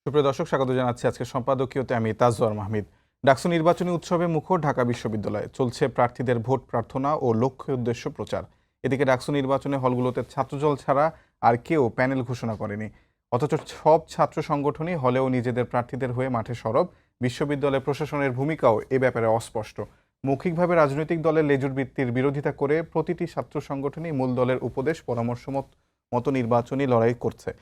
সুপ্রিয় দর্শক, স্বাগত জানাচ্ছি আজকে সম্পাদকীয়তে। আমি তাজওয়ার মাহমিদ। ডাকসু নির্বাচনী উৎসবে মুখর ঢাকা বিশ্ববিদ্যালয়ে চলছে প্রার্থীদের ভোট প্রার্থনা ও লক্ষ্য উদ্দেশ্য প্রচার। এদিকে ডাকসু নির্বাচনে হলগুলোতে ছাত্রদল ছাড়া আর কেউ প্যানেল ঘোষণা করেনি, অথচ সব ছাত্র সংগঠনই হলেও নিজেদের প্রার্থীদের হয়ে মাঠে সরব। বিশ্ববিদ্যালয় প্রশাসনের ভূমিকাও এ ব্যাপারে অস্পষ্ট। মৌখিকভাবে রাজনৈতিক দলের লেজুর বৃত্তির বিরোধিতা করে প্রতিটি ছাত্র সংগঠনই মূল দলের উপদেশ পরামর্শ মতো নির্বাচনী লড়াই করছে।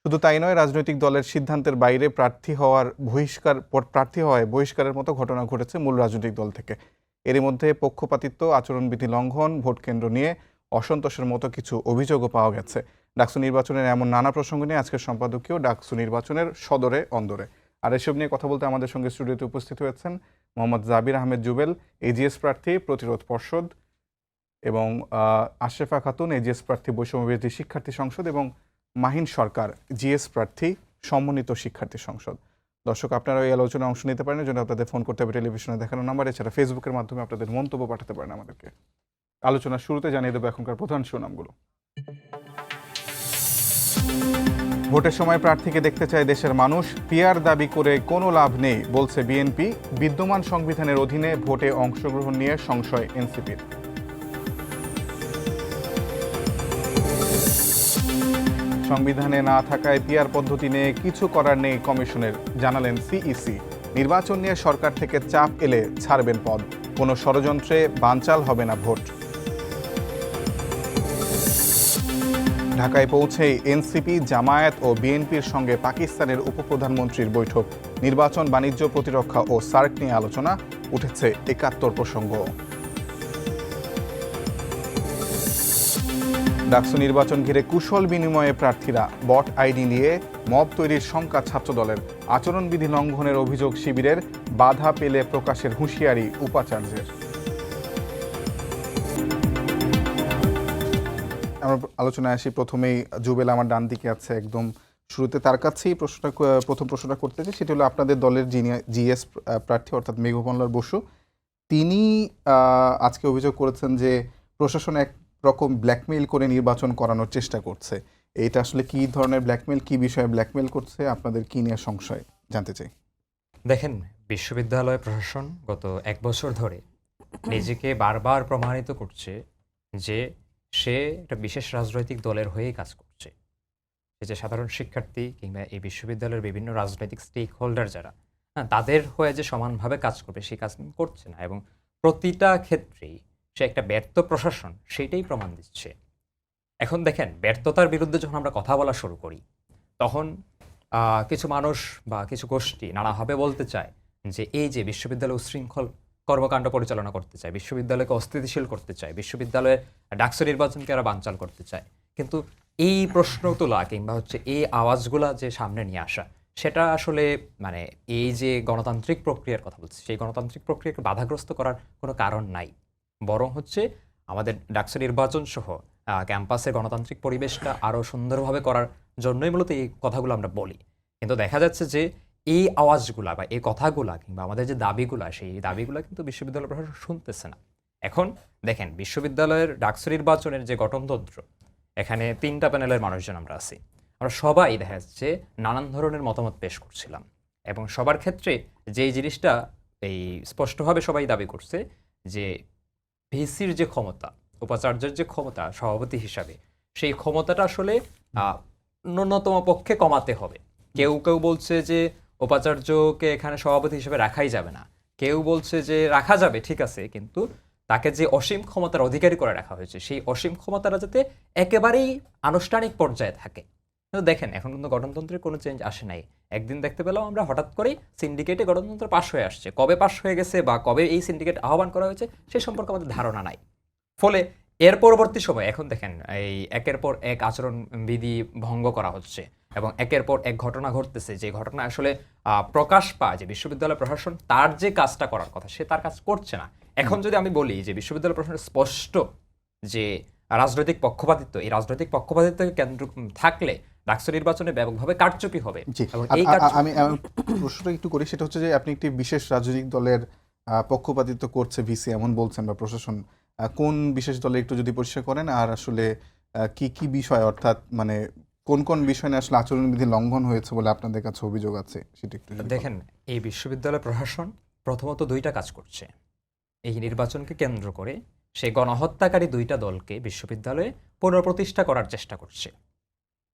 শুধু তাই নয়, রাজনৈতিক দলের সিদ্ধান্তের বাইরে প্রার্থী হওয়ায় বহিষ্কারের মতো ঘটনা ঘটেছে মূল রাজনৈতিক দল থেকে। এরই মধ্যে পক্ষপাতিত্ব, আচরণবিধি লঙ্ঘন, ভোট কেন্দ্র নিয়ে অসন্তোষের মতো কিছু অভিযোগও পাওয়া গেছে। ডাকসু নির্বাচনের এমন নানা প্রসঙ্গ নিয়ে আজকের সম্পাদকীয় ডাকসু নির্বাচনের সদরে অন্দরে। আর এসব নিয়ে কথা বলতে আমাদের সঙ্গে স্টুডিওতে উপস্থিত হয়েছেন মোহাম্মদ জাবির আহমেদ জুবেল, এজিএস প্রার্থী, প্রতিরোধ পর্ষদ, এবং আশরাফা খাতুন, এজিএস প্রার্থী, বৈষম্যবিরোধী শিক্ষার্থী সংসদ, এবং মাহিন সরকার, জিএস প্রার্থী, সমন্বিত শিক্ষার্থী সংসদ। দর্শক, আপনারা এই আলোচনায় অংশ নিতে পারেন, জন্য আপনাদের ফোন করতে হবে টেলিভিশনে দেখানো নাম্বার, এছাড়া ফেসবুকের মাধ্যমে আপনাদের মন্তব্য পাঠাতে পারেন আমাদেরকে। আলোচনার শুরুতে জানিয়ে দেবো এখনকার প্রধান শিরোনামগুলো। ভোটের সময় প্রার্থীকে দেখতে চায় দেশের মানুষ, পিআর দাবি করে কোনো লাভ নেই বলছে বিএনপি। বিদ্যমান সংবিধানের অধীনে ভোটে অংশগ্রহণ নিয়ে সংশয় এনসিপির। সংবিধানে না থাকায় পিআর পদ্ধতি নিয়ে কিছু করার নেই কমিশনের, জানালেন সিইসি। নির্বাচন নিয়ে সরকার থেকে চাপ এলে ছাড়বেন পদ, কোনো ষড়যন্ত্রে বানচাল হবে না ভোট। ঢাকায় পৌঁছেই এনসিপি, জামায়াত ও বিএনপির সঙ্গে পাকিস্তানের উপপ্রধানমন্ত্রীর বৈঠক। নির্বাচন, বাণিজ্য, প্রতিরক্ষা ও সার্ক নিয়ে আলোচনা, উঠেছে ৭১ প্রসঙ্গ। ডাকসু নির্বাচন ঘিরে কুশল বিনিময়ে প্রার্থীরা, বট আইডি নিয়ে মব তৈরির শঙ্কা ছাত্রদলের। আচরণবিধি লঙ্ঘনের অভিযোগ শিবিরের, বাধা পেলে প্রকাশের হুঁশিয়ারি উপাচার্যের। আমরা আলোচনায় আসি। প্রথমেই জুবেল আমার ডান দিকে আছে, একদম শুরুতে তার কাছেই প্রথম প্রশ্নটা করতে চাই। সেটি হলো আপনাদের দলের যিনি জিএস প্রার্থী, অর্থাৎ মেঘমল্লার বসু, তিনি আজকে অভিযোগ করেছেন যে প্রশাসন এক রকম ব্ল্যাকমেইল করে নির্বাচন করানোর চেষ্টা করছে। এইটা আসলে কি ধরনের ব্ল্যাকমেইল, কি বিষয়ে ব্ল্যাকমেইল করছে, আপনাদের কি নিয়ে সংশয়, জানতে চাই। দেখেন, বিশ্ববিদ্যালয় প্রশাসন গত ১ বছর ধরে নিজেকে বারবার প্রমাণিত করছে যে সে একটা বিশেষ রাজনৈতিক দলের হয়েই কাজ করছে। সে যে সাধারণ শিক্ষার্থী কিংবা এই বিশ্ববিদ্যালয়ের বিভিন্ন রাজনৈতিক স্টেক হোল্ডার যারা, তাদের হয়ে যে সমানভাবে কাজ করবে সেই কাজ করছে না, এবং প্রতিটা ক্ষেত্রেই সে একটা ব্যর্থ প্রশাসন, সেইটাই প্রমাণ দিচ্ছে। এখন দেখেন, ব্যর্থতার বিরুদ্ধে যখন আমরা কথা বলা শুরু করি, তখন কিছু মানুষ বা কিছু গোষ্ঠী নানাভাবে বলতে চায় যে এই যে বিশ্ববিদ্যালয় উচ্ছৃঙ্খল কর্মকাণ্ড পরিচালনা করতে চায়, বিশ্ববিদ্যালয়কে অস্থিতিশীল করতে চায়, বিশ্ববিদ্যালয়ে ডাকসু নির্বাচনকে এরা বানচাল করতে চায়। কিন্তু এই প্রশ্ন তোলা কিংবা এই আওয়াজগুলা যে সামনে নিয়ে আসা, সেটা আসলে মানে এই যে গণতান্ত্রিক প্রক্রিয়ার কথা বলছি, সেই গণতান্ত্রিক প্রক্রিয়াকে বাধাগ্রস্ত করার কোনো কারণ নাই। বরং আমাদের ডাকসু নির্বাচন সহ ক্যাম্পাসে গণতান্ত্রিক পরিবেশটা আরও সুন্দরভাবে করার জন্যই মূলত এই কথাগুলো আমরা বলি। কিন্তু দেখা যাচ্ছে যে এই আওয়াজগুলা বা এই কথাগুলা কিংবা আমাদের যে দাবিগুলা, সেই দাবিগুলা কিন্তু বিশ্ববিদ্যালয় প্রশাসন শুনতেছে না। এখন দেখেন, বিশ্ববিদ্যালয়ের ডাকসু নির্বাচনের যে গঠনতন্ত্র, এখানে ৩টা প্যানেলের মানুষজন আমরা আছি। আমরা সবাই দেখা যাচ্ছে নানান ধরনের মতামত পেশ করছিলাম, এবং সবার ক্ষেত্রে যেই জিনিসটা এই স্পষ্টভাবে সবাই দাবি করছে যে ভিসির যে ক্ষমতা, উপাচার্যের যে ক্ষমতা সভাপতি হিসাবে, সেই ক্ষমতাটা আসলে ন্যূনতম পক্ষে কমাতে হবে। কেউ কেউ বলছে যে উপাচার্যকে এখানে সভাপতি হিসেবে রাখাই যাবে না, কেউ বলছে যে রাখা যাবে, ঠিক আছে, কিন্তু তাকে যে অসীম ক্ষমতার অধিকারী করে রাখা হয়েছে, সেই অসীম ক্ষমতাটা যাতে একেবারেই আনুষ্ঠানিক পর্যায়ে থাকে। কিন্তু দেখেন, এখন কিন্তু গণতন্ত্রের কোনো চেঞ্জ আসে নাই। একদিন দেখতে পেলাম আমরা হঠাৎ করেই সিন্ডিকেটে গণতন্ত্র পাশ হয়ে আসছে। কবে পাশ হয়ে গেছে বা কবে এই সিন্ডিকেট আহ্বান করা হয়েছে সে সম্পর্কে আমাদের ধারণা নাই। ফলে এর পরবর্তী সময় এখন দেখেন এই একের পর এক আচরণবিধি ভঙ্গ করা হচ্ছে, এবং একের পর এক ঘটনা ঘটতেছে, যে ঘটনা আসলে প্রকাশ পায় যে বিশ্ববিদ্যালয় প্রশাসন তার যে কাজটা করার কথা সে তার কাজ করছে না। এখন যদি আমি বলি যে বিশ্ববিদ্যালয় প্রশাসনের স্পষ্ট যে রাজনৈতিক পক্ষপাতিত্ব, এই রাজনৈতিক পক্ষপাতিত্বকে কেন্দ্র থাকলে ডাকসু নির্বাচনে ব্যাপকভাবে কারচুপি হবে। আমি প্রশ্নটা একটু করি, সেটা হচ্ছে যে আপনি একটি বিশেষ রাজনৈতিক দলের পক্ষপাতিত্ব করছে ভিসি এমন বলছেন, বা প্রশাসন, কোন বিশেষ দলে একটু যদি পরিষ্কার করেন, আর আসলে কি কি বিষয়, অর্থাৎ মানে কোন কোন বিষয় নিয়ে আসলে আচরণবিধি লঙ্ঘন হয়েছে বলে আপনাদের কাছে অভিযোগ আছে সেটা একটু যদি বলেন। দেখেন, এই বিশ্ববিদ্যালয় প্রশাসন প্রথমত দুইটা কাজ করছে। এই নির্বাচনকে কেন্দ্র করে সেই গণহত্যাকারী দুইটা দলকে বিশ্ববিদ্যালয়ে পুনঃপ্রতিষ্ঠা করার চেষ্টা করছে।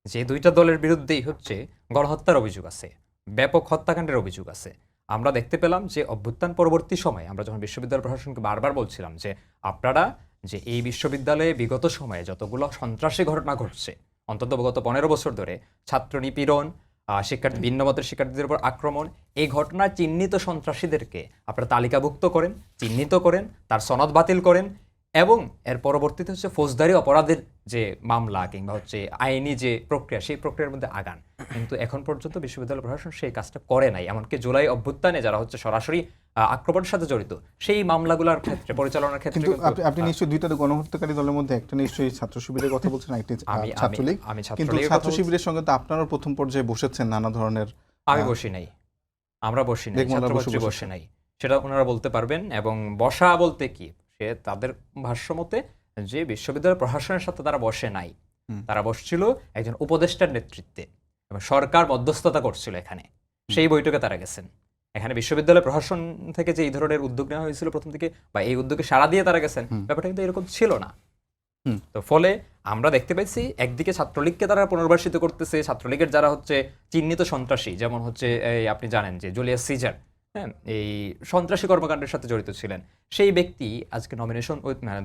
যে দুইটা দলের বিরুদ্ধেই হচ্ছে গণহত্যার অভিযোগ আছে, ব্যাপক হত্যাকাণ্ডের অভিযোগ আছে। আমরা দেখতে পেলাম যে অভ্যুত্থান পরবর্তী সময়ে আমরা যখন বিশ্ববিদ্যালয় প্রশাসনকে বারবার বলছিলাম যে আপনারা যে এই বিশ্ববিদ্যালয়ে বিগত সময়ে যতগুলো সন্ত্রাসী ঘটনা ঘটছে, অন্তত গত 15 বছর ধরে ছাত্র নিপীড়ন, শিক্ষার্থী ভিন্নমতের শিক্ষার্থীদের উপর আক্রমণ, এই ঘটনায় চিহ্নিত সন্ত্রাসীদেরকে আপনারা তালিকাভুক্ত করেন, চিহ্নিত করেন, তার সনদ বাতিল করেন এবং এর পরবর্তীতে হচ্ছে ফৌজদারি অপরাধের যে মামলা কিংবা হচ্ছে আইনি যে প্রক্রিয়া, সেই প্রক্রিয়ার মধ্যে আগান। কিন্তু এখন পর্যন্ত বিশ্ববিদ্যালয় প্রশাসন সেই কাজটা করে নাই। এমনকি জুলাই অভ্যুত্থানে যারা হচ্ছে সরাসরি আক্রমণের সাথে জড়িত, সেই মামলাগুলোর ক্ষেত্রে পরিচালনার ক্ষেত্রে কিন্তু কিন্তু আপনি নিশ্চয়ই দুইটা গণহত্যাকারী দলের মধ্যে একটা নিশ্চয়ই ছাত্র শিবিরের কথা বলছেন, একটি ছাত্রলীগ। আমি কিন্তু ছাত্রলীগের ছাত্র কথা শিবিরের সঙ্গে তো আপনারাও প্রথম পর্যায়ে বসেছেন নানা ধরনের। আমি বসি নাই, আমরা বসি নাই, দেখমোল্লা ছাত্রছাত্রী বসে বসে নাই, সেটা ওনারা বলতে পারবেন। এবং বসা বলতে কি, সে তাদের ভাষ্য মতে যে বিশ্ববিদ্যালয় প্রশাসনের সাথে তারা বসে নাই, তারা বসছিল একজন উপদেষ্টার নেতৃত্বে এবং সরকার মধ্যস্থতা করছিল এখানে, সেই বৈঠকে তারা গেছেন। এখানে বিশ্ববিদ্যালয় প্রশাসন থেকে যে এই ধরনের উদ্যোগ নেওয়া হয়েছিল প্রথম থেকে, বা এই উদ্যোগে সাড়া দিয়ে তারা গেছেন, ব্যাপারটা কিন্তু এরকম ছিল না। তো ফলে আমরা দেখতে পাইছি একদিকে ছাত্রলীগকে তারা পুনর্বাসিত করতেছে, ছাত্রলীগের যারা হচ্ছে চিহ্নিত সন্ত্রাসী, যেমন হচ্ছে এই আপনি জানেন যে জুলিয়াস সিজার, হ্যাঁ, এই সন্ত্রাসী কর্মকাণ্ডের সাথে জড়িত ছিলেন, সেই ব্যক্তি আজকে নমিনেশন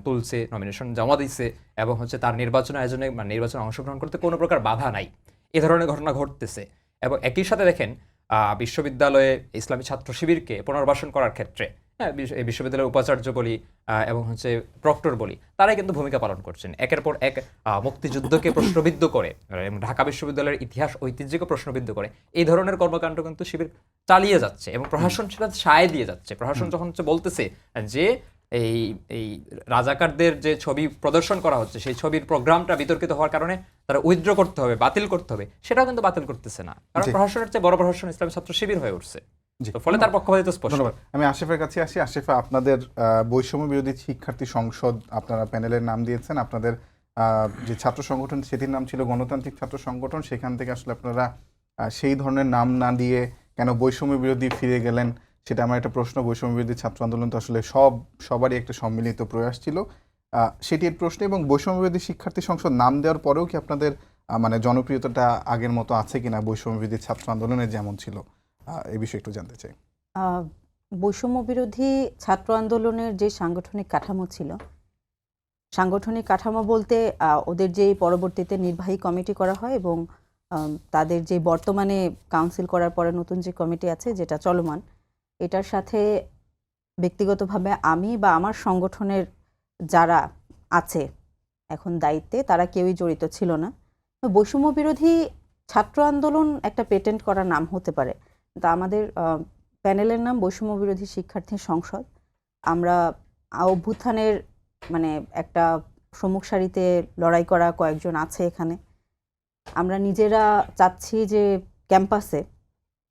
তুলছে, নমিনেশন জমা দিচ্ছে এবং হচ্ছে তার নির্বাচন আয়োজনে নির্বাচনে অংশগ্রহণ করতে কোনো প্রকার বাধা নাই। এ ধরনের ঘটনা ঘটতেছে। এবং একই সাথে দেখেন বিশ্ববিদ্যালয়ে ইসলামী ছাত্র শিবিরকে পুনর্বাসন করার ক্ষেত্রে, হ্যাঁ, এই বিশ্ববিদ্যালয়ের উপাচার্য বলি এবং হচ্ছে প্রক্টর বলি, তারাই কিন্তু ভূমিকা পালন করছেন। একের পর এক মুক্তিযুদ্ধকে প্রশ্নবিদ্ধ করে এবং ঢাকা বিশ্ববিদ্যালয়ের ইতিহাস ঐতিহ্যকে প্রশ্নবিদ্ধ করে এই ধরনের কর্মকাণ্ড কিন্তু শিবির চালিয়ে যাচ্ছে এবং প্রশাসন সেটা সায় দিয়ে যাচ্ছে। প্রশাসন যখন হচ্ছে বলতেছে যে এই এই রাজাকারদের যে ছবি প্রদর্শন করা হচ্ছে, সেই ছবির প্রোগ্রামটা বিতর্কিত হওয়ার কারণে তারা উইথড্র করতে হবে, বাতিল করতে হবে, সেটাও কিন্তু বাতিল করতেছে না, কারণ প্রশাসনের চেয়ে বড় প্রশাসন ইসলামী ছাত্র শিবির হয়ে উঠছে। তো ফলে তার পক্ষপাতিত্ব স্পষ্ট। ধন্যবাদ। আমি আশিফের কাছে আসি। আশিফা, আপনাদের বৈষম্য বিরোধী শিক্ষার্থী সংসদ, আপনারা প্যানেলের নাম দিয়েছেন, আপনাদের যে ছাত্র সংগঠন সেটির নাম ছিল গণতান্ত্রিক ছাত্র সংগঠন, সেখান থেকে আসলে আপনারা সেই ধরনের নাম না দিয়ে কেন বৈষম্য বিরোধী ফিরে গেলেন, সেটা আমার একটা প্রশ্ন। বৈষম্য বিরোধী ছাত্র আন্দোলন তো আসলে সবারই একটা সম্মিলিত প্রয়াস ছিল, সেটির প্রশ্ন। এবং বৈষম্য বিরোধী শিক্ষার্থী সংসদ নাম দেওয়ার পরেও কি আপনাদের মানে জনপ্রিয়তাটা আগের মতো আছে কিনা বৈষম্য বিরোধী ছাত্র আন্দোলনের যেমন ছিল, এই বিষয়ে একটু জানতে চাই। বৈষম্য বিরোধী ছাত্র আন্দোলনের যে সাংগঠনিক কাঠামো ছিল, সাংগঠনিক কাঠামো বলতে ওদের যে পরবর্তীতে নির্বাহী কমিটি করা হয় এবং তাদের যে বর্তমানে কাউন্সিল করার পরে নতুন যে কমিটি আছে যেটা চলমান, এটার সাথে ব্যক্তিগতভাবে আমি বা আমার সংগঠনের যারা আছে এখন দায়িত্বে, তারা কেউই জড়িত ছিল না। বৈষম্য বিরোধী ছাত্র আন্দোলন একটা পেটেন্ট করা নাম হতে পারে, তা আমাদের প্যানেলের নাম বৈষম্য বিরোধী শিক্ষার্থী সংসদ। আমরা অভ্যুত্থানের মানে একটা সম্মুখ সারিতে লড়াই করা কয়েকজন আছে এখানে। আমরা নিজেরা চাচ্ছি যে ক্যাম্পাসে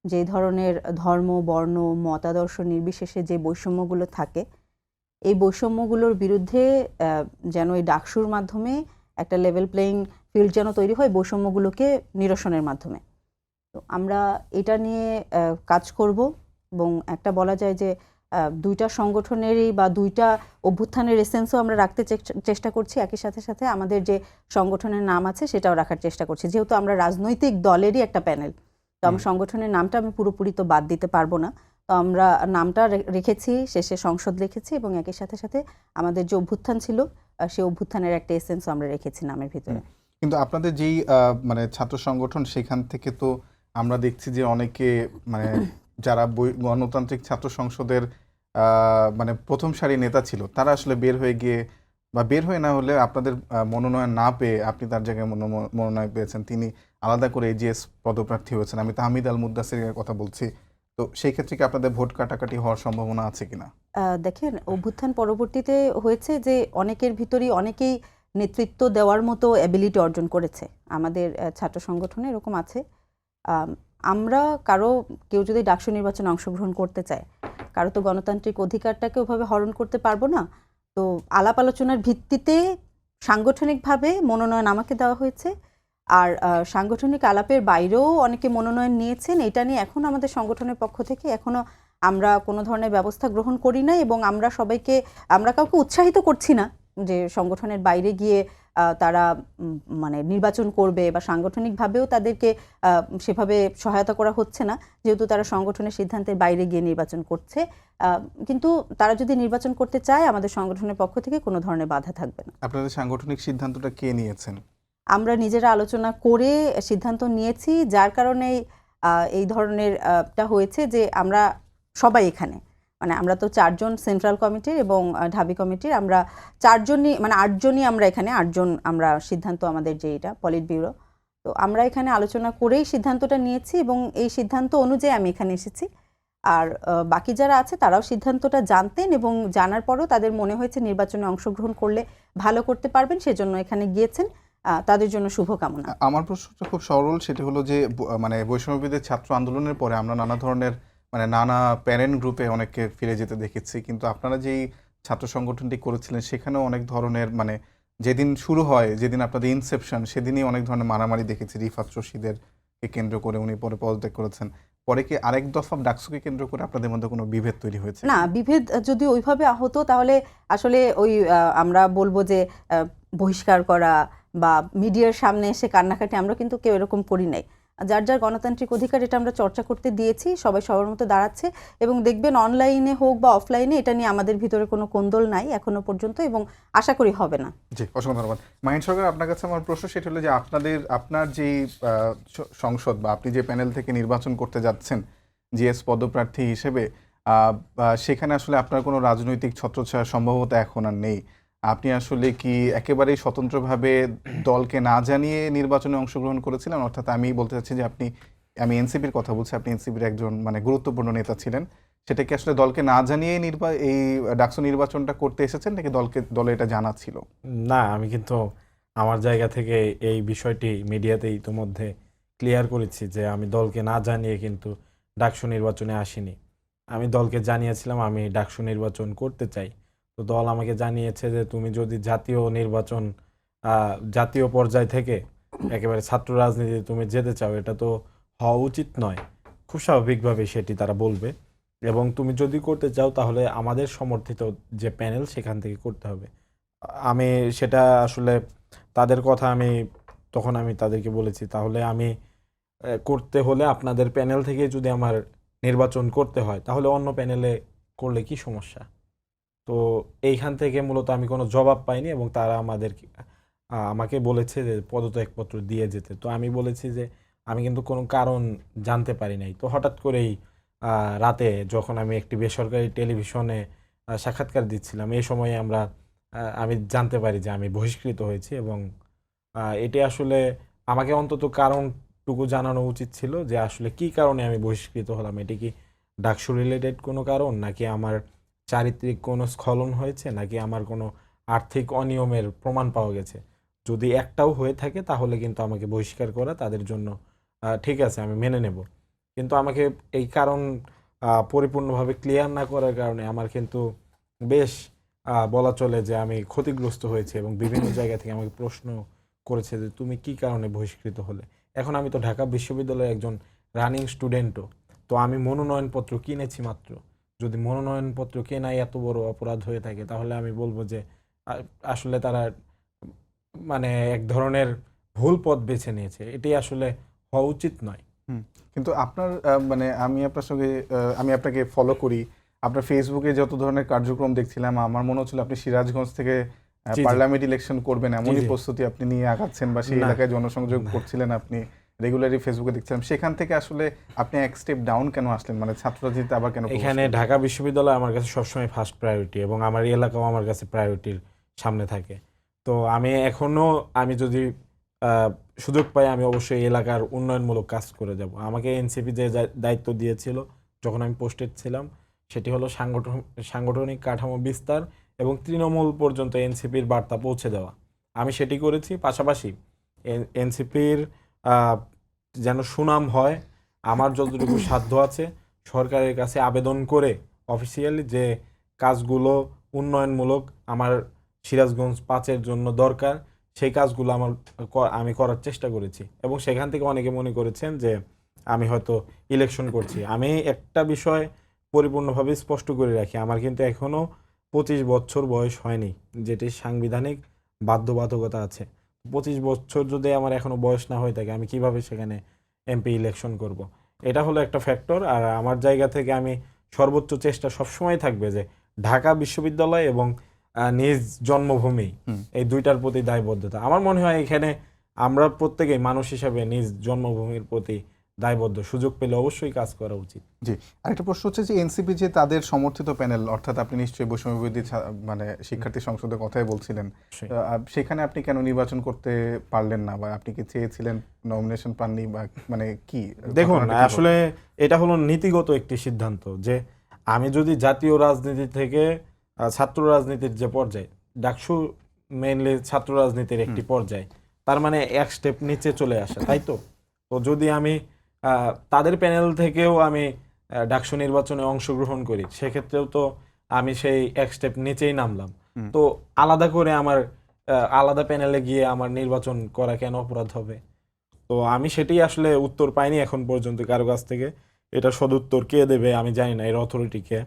যে ধরনের ধর্ম, বর্ণ, মতাদর্শ নির্বিশেষে যে বৈষম্যগুলো থাকে, এই বৈষম্যগুলোর বিরুদ্ধে যেন এই ডাকসুর মাধ্যমে একটা লেভেল প্লেয়িং ফিল্ড যেন তৈরি হয় বৈষম্যগুলোকে নিরসনের মাধ্যমে। তো আমরা এটা নিয়ে কাজ করব এবং একটা বলা যায় যে দুইটা সংগঠনেরই বা দুইটা অভ্যুত্থানের এসেন্সও আমরা রাখতে চেষ্টা করছি, একই সাথে সাথে আমাদের যে সংগঠনের নাম আছে সেটাও রাখার চেষ্টা করছি। যেহেতু আমরা রাজনৈতিক দলেরই একটা প্যানেল, তো আমার সংগঠনের নামটা আমি পুরোপুরি তো বাদ দিতে পারবো না। তো আমরা নামটা রেখেছি, শেষে সংসদ রেখেছি এবং একই সাথে সাথে আমাদের যে অভ্যুত্থান ছিল সেই অভ্যুত্থানের একটা এসেন্সও আমরা রেখেছি নামের ভিতরে। কিন্তু আপনাদের যেই মানে ছাত্র সংগঠন, সেখান থেকে তো আমরা দেখছি যে অনেকে মানে যারা গণতান্ত্রিক ছাত্র সংসদের মানে প্রথম সারি নেতা ছিল, তারা আসলে বের হয়ে গিয়ে বা বের হয়ে না হলে আপনাদের মনোনয়ন না পেয়ে আপনি তার জায়গায় মনোনয়ন পেয়েছেন, তিনি আলাদা করে এজিএস পদপ্রার্থী হয়েছেন। আমি তাহমিদ আল মুদ্দাসিরের কথা বলছি। তো সেই ক্ষেত্রে কি আপনাদের ভোট কাটাকাটি হওয়ার সম্ভাবনা আছে কিনা? দেখেন, অভ্যুত্থান পরবর্তীতে হয়েছে যে অনেকের ভিতরেই অনেকেই নেতৃত্ব দেওয়ার মতো অ্যাবিলিটি অর্জন করেছে। আমাদের ছাত্র সংগঠনে এরকম আছে। আমরা কেউ যদি ডাকসু নির্বাচনে অংশগ্রহণ করতে চায়, কারো তো গণতান্ত্রিক অধিকারটাকে ওভাবে হরণ করতে পারবো না। তো আলাপ আলোচনার ভিত্তিতে সাংগঠনিকভাবে মনোনয়ন আমাকে দেওয়া হয়েছে। আর সাংগঠনিক আলাপের বাইরেও অনেকে মনোনয়ন নিয়েছেন। এটা নিয়ে এখন আমাদের সংগঠনের পক্ষ থেকে এখনো আমরা কোনো ধরনের ব্যবস্থা গ্রহণ করি না, এবং আমরা কাউকে উৎসাহিত করছি না যে সংগঠনের বাইরে গিয়ে তারা মানে নির্বাচন করবে, বা সাংগঠনিকভাবেও তাদেরকে সেভাবে সহায়তা করা হচ্ছে না, যেহেতু তারা সংগঠনের সিদ্ধান্তের বাইরে গিয়ে নির্বাচন করছে। কিন্তু তারা যদি নির্বাচন করতে চায়, আমাদের সংগঠনের পক্ষ থেকে কোনো ধরনের বাধা থাকবে না। আপনাদের সাংগঠনিক সিদ্ধান্তটা কে নিয়েছেন? আমরা নিজেরা আলোচনা করে সিদ্ধান্ত নিয়েছি, যার কারণে এই ধরনের টা হয়েছে যে আমরা সবাই এখানে, মানে আমরা তো 4 জন সেন্ট্রাল কমিটির এবং ঢাবি কমিটির, আমরা 4 জনই, মানে 8 জনই আমরা এখানে, 8 জন আমরা সিদ্ধান্ত, আমাদের যে এটা পলিট ব্যুরো, তো আমরা এখানে আলোচনা করেই সিদ্ধান্তটা নিয়েছি, এবং এই সিদ্ধান্ত অনুযায়ী আমি এখানে এসেছি। আর বাকি যারা আছে তারাও সিদ্ধান্তটা জানতেন, এবং জানার পরও তাদের মনে হয়েছে নির্বাচনে অংশগ্রহণ করলে ভালো করতে পারবেন, সেজন্য এখানে গিয়েছেন। তাদের জন্য শুভকামনা। আমার প্রশ্নটা খুব সরল, সেটা হলো যে মানে বৈষম্যবিরোধী ছাত্র আন্দোলনের পরে আমরা নানা ধরনের মানে নানা প্যারেন্ট গ্রুপে অনেককে ফিরে যেতে দেখেছি, কিন্তু আপনারা যেই ছাত্র সংগঠনটি করেছিলেন সেখানেও অনেক ধরনের মানে যেদিন শুরু হয়, যেদিন আপনাদের ইনসেপশন, সেদিনই অনেক ধরনের মারামারি দেখেছি। রিফাত রশিদেরকে কেন্দ্র করে, উনি পরে পদত্যাগ করেছেন। পরে কি আরেক দফা ডাকসুকে কেন্দ্র করে আপনাদের মধ্যে কোনো বিভেদ তৈরি হয়েছে? না, বিভেদ যদি ওইভাবে হতো তাহলে আসলে ওই আমরা বলবো যে বহিষ্কার করা বা মিডিয়ার সামনে এসে কান্নাকাটি, আমরা কিন্তু কেউ এরকম করি নাই। যার যার গণতান্ত্রিক অধিকার, এটা আমরা চর্চা করতে দিয়েছি, সবাই সবার মতো দাঁড়াচ্ছে, এবং দেখবেন অনলাইনে হোক বা অফলাইনে এটা নিয়ে আমাদের ভিতরে কোনো কোন্দল নাই এখনো পর্যন্ত, এবং আশা করি হবে না। জি, অসংখ্য ধন্যবাদ। মাহিন সরকার, আপনার কাছে আমার প্রশ্ন সেটা হলো যে আপনার যে সংসদ বা আপনি যে প্যানেল থেকে নির্বাচন করতে যাচ্ছেন জিএস পদপ্রার্থী হিসেবে, সেখানে আসলে আপনার কোনো রাজনৈতিক ছত্রছায়া সম্ভবত এখন আর নেই। আপনি আসলে কি একেবারেই স্বতন্ত্রভাবে দলকে না জানিয়ে নির্বাচনে অংশগ্রহণ করেছিলেন? অর্থাৎ আমি বলতে চাচ্ছি যে আমি এনসিপির কথা বলছি, আপনি এনসিপির একজন মানে গুরুত্বপূর্ণ নেতা ছিলেন, সেটা কি আসলে দলকে না জানিয়ে এই ডাকসু নির্বাচনটা করতে এসেছেন, নাকি দলে এটা জানা ছিল? না, আমি কিন্তু আমার জায়গা থেকে এই বিষয়টি মিডিয়াতে ইতিমধ্যে ক্লিয়ার করেছি যে আমি দলকে না জানিয়ে কিন্তু ডাকসু নির্বাচনে আসিনি। আমি দলকে জানিয়েছিলাম আমি ডাকসু নির্বাচন করতে চাই। তো দল আমাকে জানিয়েছে যে তুমি যদি জাতীয় পর্যায় থেকে একেবারে ছাত্র রাজনীতিতে তুমি যেতে চাও, এটা তো হওয়া উচিত নয়। খুব স্বাভাবিকভাবে সেটি তারা বলবে, এবং তুমি যদি করতে চাও তাহলে আমাদের সমর্থিত যে প্যানেল সেখান থেকে করতে হবে। আমি সেটা আসলে তাদের কথা তখন আমি তাদেরকে বলেছি, তাহলে আমি করতে হলে আপনাদের প্যানেল থেকে যদি আমার নির্বাচন করতে হয়, তাহলে অন্য প্যানেলে করলে কি সমস্যা? তো এইখান থেকে মূলত আমি কোনো জবাব পাইনি, এবং তারা আমাকে বলেছে যে পদত্যাগপত্র দিয়ে যেতে। তো আমি বলেছি যে আমি কিন্তু কোনো কারণ জানতে পারি নাই। তো হঠাৎ করেই রাতে যখন আমি একটি বেসরকারি টেলিভিশনে সাক্ষাৎকার দিচ্ছিলাম, এই সময়ে আমি জানতে পারি যে আমি বহিষ্কৃত হয়েছি, এবং এটি আসলে আমাকে অন্তত কারণটুকু জানানো উচিত ছিল যে আসলে কি কারণে আমি বহিষ্কৃত হলাম। এটি কি ডাকসু রিলেটেড কোনো কারণ, নাকি আমার চারিত্রিক কোনো স্খলন হয়েছে, নাকি আমার কোনো আর্থিক অনিয়মের প্রমাণ পাওয়া গেছে? যদি একটাও হয়ে থাকে তাহলে কিন্তু আমাকে বহিষ্কার করা তাদের জন্য ঠিক আছে, আমি মেনে নেব। কিন্তু আমাকে এই কারণ পরিপূর্ণভাবে ক্লিয়ার না করার কারণে আমার কিন্তু বেশ বলা চলে যে আমি ক্ষতিগ্রস্ত হয়েছে, এবং বিভিন্ন জায়গা থেকে আমাকে প্রশ্ন করেছে যে তুমি কি কারণে বহিষ্কৃত হলে। এখন আমি তো ঢাকা বিশ্ববিদ্যালয়ের একজন রানিং স্টুডেন্টও, তো আমি মনোনয়নপত্র কিনেছি মাত্র। যদি মনোনয়নপত্র কেনাই এত বড় অপরাধ হয়ে থাকে, তাহলে আমি বলবো যে আসলে তারা মানে এক ধরনের ভুল পথ বেছে নিয়েছে, এটি আসলে হওয়া উচিত নয়। কিন্তু আপনার মানে আমি আপনাকে ফলো করি, আপনার ফেসবুকে যত ধরনের কার্যক্রম দেখছিলাম, আমার মনে হচ্ছিল আপনি সিরাজগঞ্জ থেকে জি। পার্লামেন্ট ইলেকশন করবেন এমনই জি। প্রস্তুতি আপনি নিয়ে আগাচ্ছেন, বা সেই না। এলাকায় জনসংযোগ না। করছিলেন, আপনি রেগুলারলি ফেসবুকে দেখছিলাম। সেখান থেকে আসলে আপনি এক স্টেপ ডাউন কেন আসলেন, মানে ছাত্র রাজনীতিতে আবার কেন প্রবেশ এখানে করলেন? ঢাকা বিশ্ববিদ্যালয় আমার কাছে সবসময় ফার্স্ট প্রায়োরিটি, এবং আমার এলাকাও আমার কাছে প্রায়োরিটির সামনে থাকে। তো আমি যদি সুযোগ পাই, আমি অবশ্যই এলাকার উন্নয়নমূলক কাজ করে যাব। আমাকে এনসিপি যে দায়িত্ব দিয়েছিল যখন আমি পোস্টেড ছিলাম, সেটি হলো সাংগঠনিক কাঠামো বিস্তার এবং তৃণমূল পর্যন্ত এনসিপির বার্তা পৌঁছে দেওয়া। আমি সেটি করেছি। পাশাপাশি এনসিপির যেন সুনাম হয়, আমার যতটুকু সাধ্য আছে সরকারের কাছে আবেদন করে অফিসিয়ালি যে কাজগুলো উন্নয়নমূলক আমার সিরাজগঞ্জ 5-এর জন্য দরকার, সেই কাজগুলো আমি করার চেষ্টা করেছি এবং সেখান থেকে অনেকে মনে করেছেন যে আমি হয়তো ইলেকশন করছি। আমি একটা বিষয় পরিপূর্ণভাবে স্পষ্ট করে রাখি, আমার কিন্তু এখনো 25 বছর বয়স হয়নি, যেটি সাংবিধানিক বাধ্যবাধকতা আছে। 25 বছর যদি আমার এখনো বয়স না হয়ে থাকে, আমি কিভাবে সেখানে এমপি ইলেকশন করব? এটা হলো একটা ফ্যাক্টর। আর আমার জায়গা থেকে আমি সর্বোচ্চ চেষ্টা সবসময় থাকবে যে ঢাকা বিশ্ববিদ্যালয় এবং নিজ জন্মভূমি এই দুইটার প্রতি দায়বদ্ধতা। আমার মনে হয় এখানে আমরা প্রত্যেকেই মানুষ হিসাবে নিজ জন্মভূমির প্রতি দায়বদ্ধ, সুযোগ পেলে অবশ্যই কাজ করা উচিত। জি, আরেকটা প্রশ্ন হচ্ছে যে এনসিপি যে তাদের সমর্থিত প্যানেল, অর্থাৎ আপনি নিশ্চয়ই বৈষম্য বিরোধী মানে শিক্ষার্থী সংসদের কথাই বলছিলেন, সেখানে আপনি কেন নির্বাচন করতে পারলেন না, বা আপনি কি চেয়েছিলেন, নমিনেশন পাননি, বা মানে কি? দেখুন, আসলে এটা হলো নীতিগত একটি সিদ্ধান্ত যে আমি যদি জাতীয় রাজনীতি থেকে ছাত্র রাজনীতির যে পর্যায়ে, ডাকসু মেইনলি ছাত্র রাজনীতির একটি পর্যায়, তার মানে এক স্টেপ নিচে চলে আসে, তাই তো? তো যদি আমি তাদের প্যানেল থেকেও আমি ডাকসু নির্বাচনে অংশগ্রহণ করি, সেক্ষেত্রেও তো আমি সেই এক স্টেপ নিচেই নামলাম। তো আলাদা করে আমার আলাদা প্যানেলে গিয়ে আমার নির্বাচন করা কেন অপরাধ হবে? তো আমি সেটাই আসলে উত্তর পাইনি এখন পর্যন্ত কারো কাছ থেকে। এটা সদুত্তর কে দেবে আমি জানি না, এর অথরিটি কে।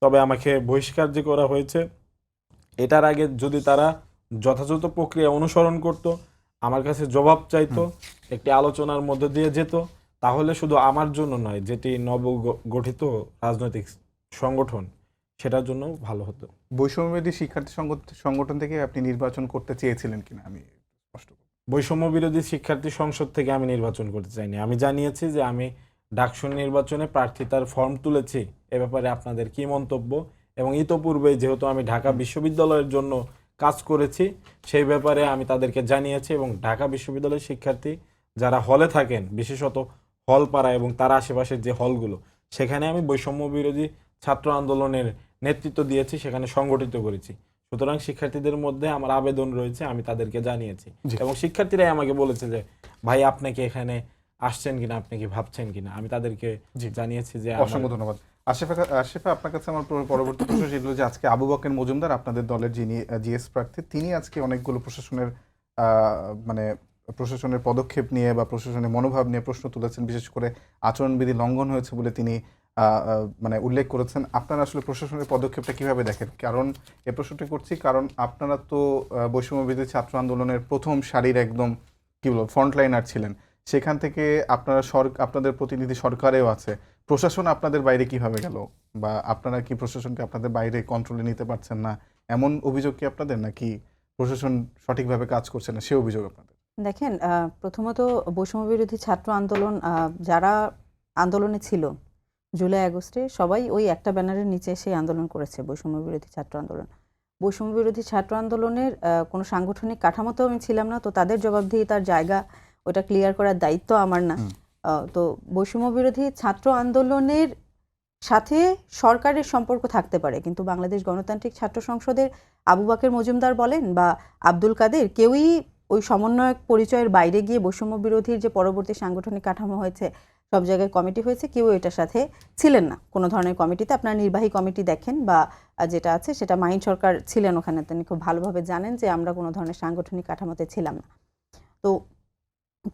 তবে আমাকে বহিষ্কার যে করা হয়েছে, এটার আগে যদি তারা যথাযথ প্রক্রিয়া অনুসরণ করত, আমার কাছে জবাব চাইতো, একটি আলোচনার মধ্যে দিয়ে যেত, তাহলে শুধু আমার জন্য নয়, যেটি নবগঠিত রাজনৈতিক সংগঠন, সেটার জন্য ভালো হতো। বৈষম্যবিরোধী শিক্ষার্থী সংগঠন থেকে আপনি নির্বাচন করতে চেয়েছিলেন কিনা আমি স্পষ্ট করব। বৈষম্য বিরোধী শিক্ষার্থী সংসদ থেকে আমি নির্বাচন করতে চাইনি। আমি জানিয়েছি যে আমি ডাকসু নির্বাচনে প্রার্থিতার ফর্ম তুলেছি। এ ব্যাপারে আপনাদের কি মন্তব্য? এবং ইতোপূর্বে যেহেতু আমি ঢাকা বিশ্ববিদ্যালয়ের জন্য কাজ করেছি, সেই ব্যাপারে আমি তাদেরকে জানিয়েছি এবং ঢাকা বিশ্ববিদ্যালয়ের শিক্ষার্থী যারা হলে থাকেন, বিশেষত হলপাড়া এবং তার আশেপাশের যে হলগুলো, সেখানে আমি বৈষম্য বিরোধী ছাত্র আন্দোলনের নেতৃত্ব দিয়েছি, সেখানে সংগঠিত করেছি। সুতরাং শিক্ষার্থীদের মধ্যে আমার আবেদন রয়েছে, আমি তাদেরকে জানিয়েছি এবং শিক্ষার্থীরাই আমাকে বলেছে যে ভাই আপনি কি এখানে আসছেন কিনা, আপনি কি ভাবছেন কিনা। আমি তাদেরকে জানিয়েছি যে অসংখ্য ধন্যবাদ। আশিফা, আপনার কাছে আমার পরবর্তী প্রশ্ন ছিল যে আজকে আবু বকর মজুমদার, আপনাদের দলের যিনি জিএস প্রার্থী, তিনি আজকে অনেকগুলো প্রশাসনের মানে প্রশাসনের পদক্ষেপ নিয়ে বা প্রশাসনের মনোভাব নিয়ে প্রশ্ন তুলেছেন, বিশেষ করে আচরণবিধি লঙ্ঘন হয়েছে বলে তিনি মানে উল্লেখ করেছেন। আপনারা আসলে প্রশাসনের পদক্ষেপটা কিভাবে দেখেন? কারণ এই প্রশ্নটি করছি কারণ আপনারা তো বৈষম্যবিরোধী ছাত্র আন্দোলনের প্রথম সারির একদম কি বলবো ফ্রন্টলাইনার ছিলেন। সেখান থেকে আপনারা আপনাদের প্রতিনিধি সরকারেও আছে, প্রশাসন আপনাদের বাইরে কিভাবে গেল, বা আপনারা কি প্রশাসনকে আপনাদের বাইরে কন্ট্রোলে নিতে পারছেন না, এমন অভিযোগ কি আপনাদের, নাকি প্রশাসন সঠিকভাবে কাজ করছে না সে অভিযোগ আপনাদের? দেখেন, প্রথমত বৈষম্য বিরোধী ছাত্র আন্দোলন, যারা আন্দোলনে ছিল জুলাই আগস্টে, সবাই ওই একটা ব্যানারের নিচে সেই আন্দোলন করেছে, বৈষম্য বিরোধী ছাত্র আন্দোলন। বৈষম্য বিরোধী ছাত্র আন্দোলনের কোনো সাংগঠনিক কাঠামোতেও আমি ছিলাম না, তো তাদের জবাবদিহি, তার জায়গা ওটা ক্লিয়ার করার দায়িত্ব আমার না। তো বৈষম্য বিরোধী ছাত্র আন্দোলনের সাথে সরকারের সম্পর্ক থাকতে পারে, কিন্তু বাংলাদেশ গণতান্ত্রিক ছাত্র সংসদের আবু বকর মজুমদার বলেন বা আব্দুল কাদের, কেউই ওই সমন্বয়ক পরিচয়ের বাইরে গিয়ে বৈষম্য বিরোধীর যে পরবর্তী সাংগঠনিক কাঠামো হয়েছে, সব জায়গায় কমিটি হয়েছে, কেউ এটার সাথে ছিলেন না কোনো ধরনের কমিটিতে। আপনার নির্বাহী কমিটি দেখেন বা যেটা আছে সেটা মাহিন সরকার ছিলেন ওখানে, তিনি খুব ভালোভাবে জানেন যে আমরা কোনো ধরনের সাংগঠনিক কাঠামোতে ছিলাম না। তো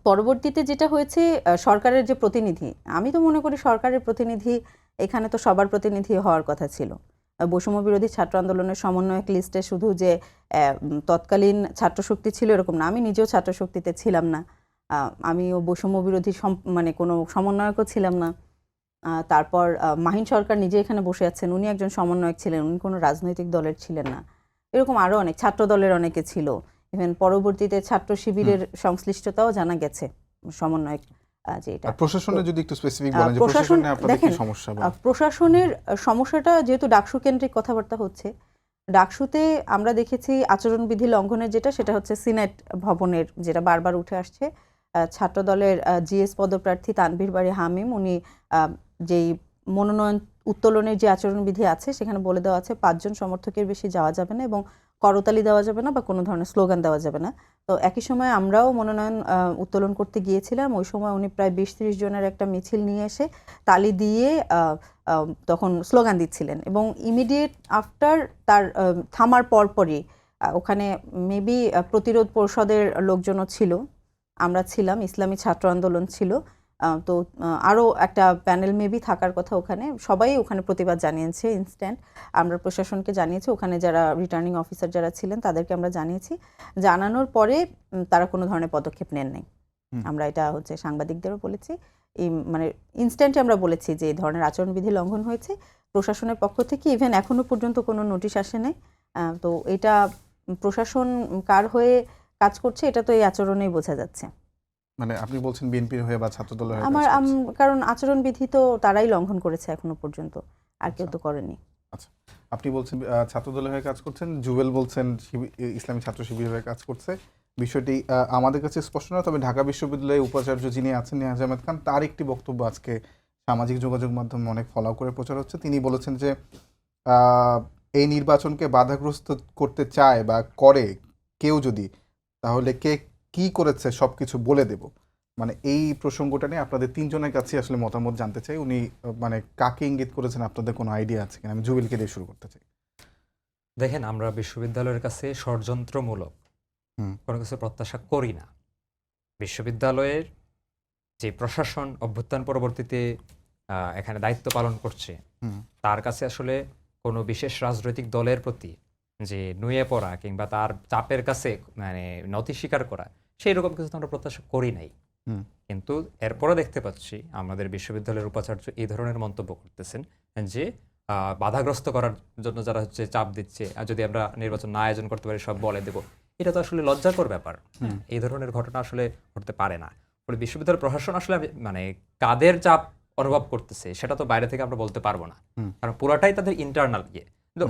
পরবর্তীতে যেটা হয়েছে, সরকারের যে প্রতিনিধি, আমি তো মনে করি সরকারের প্রতিনিধি এখানে তো সবার প্রতিনিধি হওয়ার কথা ছিল। বৈষম্য বিরোধী ছাত্র আন্দোলনের সমন্বয়ক লিস্টে শুধু যে তৎকালীন ছাত্রশক্তি ছিল এরকম না, আমি নিজেও ছাত্রশক্তিতে ছিলাম না, আমিও বৈষম্য বিরোধী মানে কোনো সমন্বয়কও ছিলাম না। তারপর মাহিন সরকার নিজে এখানে বসে আছেন, উনি একজন সমন্বয়ক ছিলেন, উনি কোনো রাজনৈতিক দলের ছিলেন না। এরকম আরও অনেক ছাত্র দলের অনেকে ছিল, ইভেন পরবর্তীতে ছাত্র শিবিরের সংশ্লিষ্টতাও জানা গেছে সমন্বয়ক। যেটা প্রশাসনের যদি একটু স্পেসিফিক বলেন যে প্রশাসনে আপনাদের কি সমস্যা? প্রশাসনের সমস্যাটা যেহেতু ডাকসু কেন্দ্রিক কথাবার্তা হচ্ছে, ডাকসুতে আমরা দেখেছি আচরণবিধি লঙ্ঘনের যেটা, সেটা হচ্ছে সিনেট ভবনের, যেটা বারবার উঠে আসছে। ছাত্র দলের জিএস পদপ্রার্থী তানভীর বাড়ি হামিম, উনি যেই মনোনয়ন উত্তোলনের যে আচরণবিধি আছে সেখানে বলে দেওয়া আছে 5 জন সমর্থকের বেশি যাওয়া যাবে না এবং করতালি দেওয়া যাবে না বা কোনো ধরনের স্লোগান দেওয়া যাবে না। তো একই সময় আমরাও মনোনয়ন উত্তোলন করতে গিয়েছিলাম, ওই সময় উনি প্রায় 20-30 জনের একটা মিছিল নিয়ে এসে তালি দিয়ে তখন স্লোগান দিচ্ছিলেন এবং ইমিডিয়েট আফটার তার থামার পরপরই ওখানে মেবি প্রতিরোধ পরিষদের লোকজনও ছিল, আমরা ছিলাম, ইসলামী ছাত্র আন্দোলন ছিল। তো আরও একটা প্যানেল মেবি থাকার কথা ওখানে, সবাই ওখানে প্রতিবাদ জানিয়েছে ইনস্ট্যান্ট। আমরা প্রশাসনকে জানিয়েছি, ওখানে যারা রিটার্নিং অফিসার যারা ছিলেন তাদেরকে আমরা জানিয়েছি। জানানোর পরে তারা কোনো ধরনের পদক্ষেপ নেন নাই। আমরা এটা হচ্ছে সাংবাদিকদেরও বলেছি, এই মানে ইনস্ট্যান্টে আমরা বলেছি যে এই ধরনের আচরণবিধি লঙ্ঘন হয়েছে প্রশাসনের পক্ষ থেকে। ইভেন এখনো পর্যন্ত কোনো নোটিশ আসে নাই। তো এটা প্রশাসন কার হয়ে কাজ করছে এটা তো এই আচরণেই বোঝা যাচ্ছে। মানে আপনি বলছেন বিএনপির হয়ে বা ছাত্রদলের হয়ে আমার কাজ করছে। কারণ আচরণবিধি তো তারাই লঙ্ঘন করেছে এখনো পর্যন্ত, আর কেউ তো করেনি। আচ্ছা, আপনি বলছেন ছাত্রদলের হয়ে কাজ করছেন, জুবেল বলছেন ইসলামী ছাত্র শিবিরের হয়ে কাজ করছে। বিষয়টি আমাদের কাছে স্পষ্ট নয়, তবে ঢাকা বিশ্ববিদ্যালয়ের উপাচার্য যিনি আছেন নিয়াজ আহমেদ খান, তার একটি বক্তব্য আজকে সামাজিক যোগাযোগ মাধ্যমে অনেক ফলো করে প্রচার হচ্ছে। তিনি বলেছেন যে এই নির্বাচনকে বাধাগ্রস্ত করতে চায় বা করে কেউ যদি, তাহলে কে কি করেছে সব কিছু বলে দেব। মানে এই প্রসঙ্গটা নিয়ে আপনাদের তিনজনের কাছে আসলে মতামত জানতে চাই। উনি মানে কাকে ইঙ্গিত করেছেন, আপনাদের কোনো আইডিয়া আছে কিনা? আমি জুবেলকে দিয়ে শুরু করতে চাই। দেখেন, আমরা বিশ্ববিদ্যালয়ের কাছে ষড়যন্ত্রমূলক কোনো কিছু প্রত্যাশা করি না। বিশ্ববিদ্যালয়ের যে প্রশাসন অভ্যুত্থান পরবর্তীতে এখানে দায়িত্ব পালন করছে, তার কাছে আসলে কোনো বিশেষ রাজনৈতিক দলের প্রতি যে নুয়ে পড়া কিংবা তার চাপের কাছে মানে নতি স্বীকার করা, সেই রকম কিছু তো আমরা প্রত্যাশা করি নাই। কিন্তু এরপরও দেখতে পাচ্ছি আমাদের বিশ্ববিদ্যালয়ের উপাচার্য এই ধরনের মন্তব্য করতেছেন যে বাধাগ্রস্ত করার জন্য যারা হচ্ছে চাপ দিচ্ছে, আর যদি আমরা নির্বাচন না আয়োজন করতে পারি সব বলে দেব, এটা তো আসলে লজ্জাকর ব্যাপার। এই ধরনের ঘটনা আসলে ঘটতে পারে না। ফলে বিশ্ববিদ্যালয় প্রশাসন আসলে মানে কাদের চাপ অনুভব করতেছে সেটা তো বাইরে থেকে আমরা বলতে পারবো না, কারণ পুরাটাই তাদের ইন্টারনাল ইয়ে। কিন্তু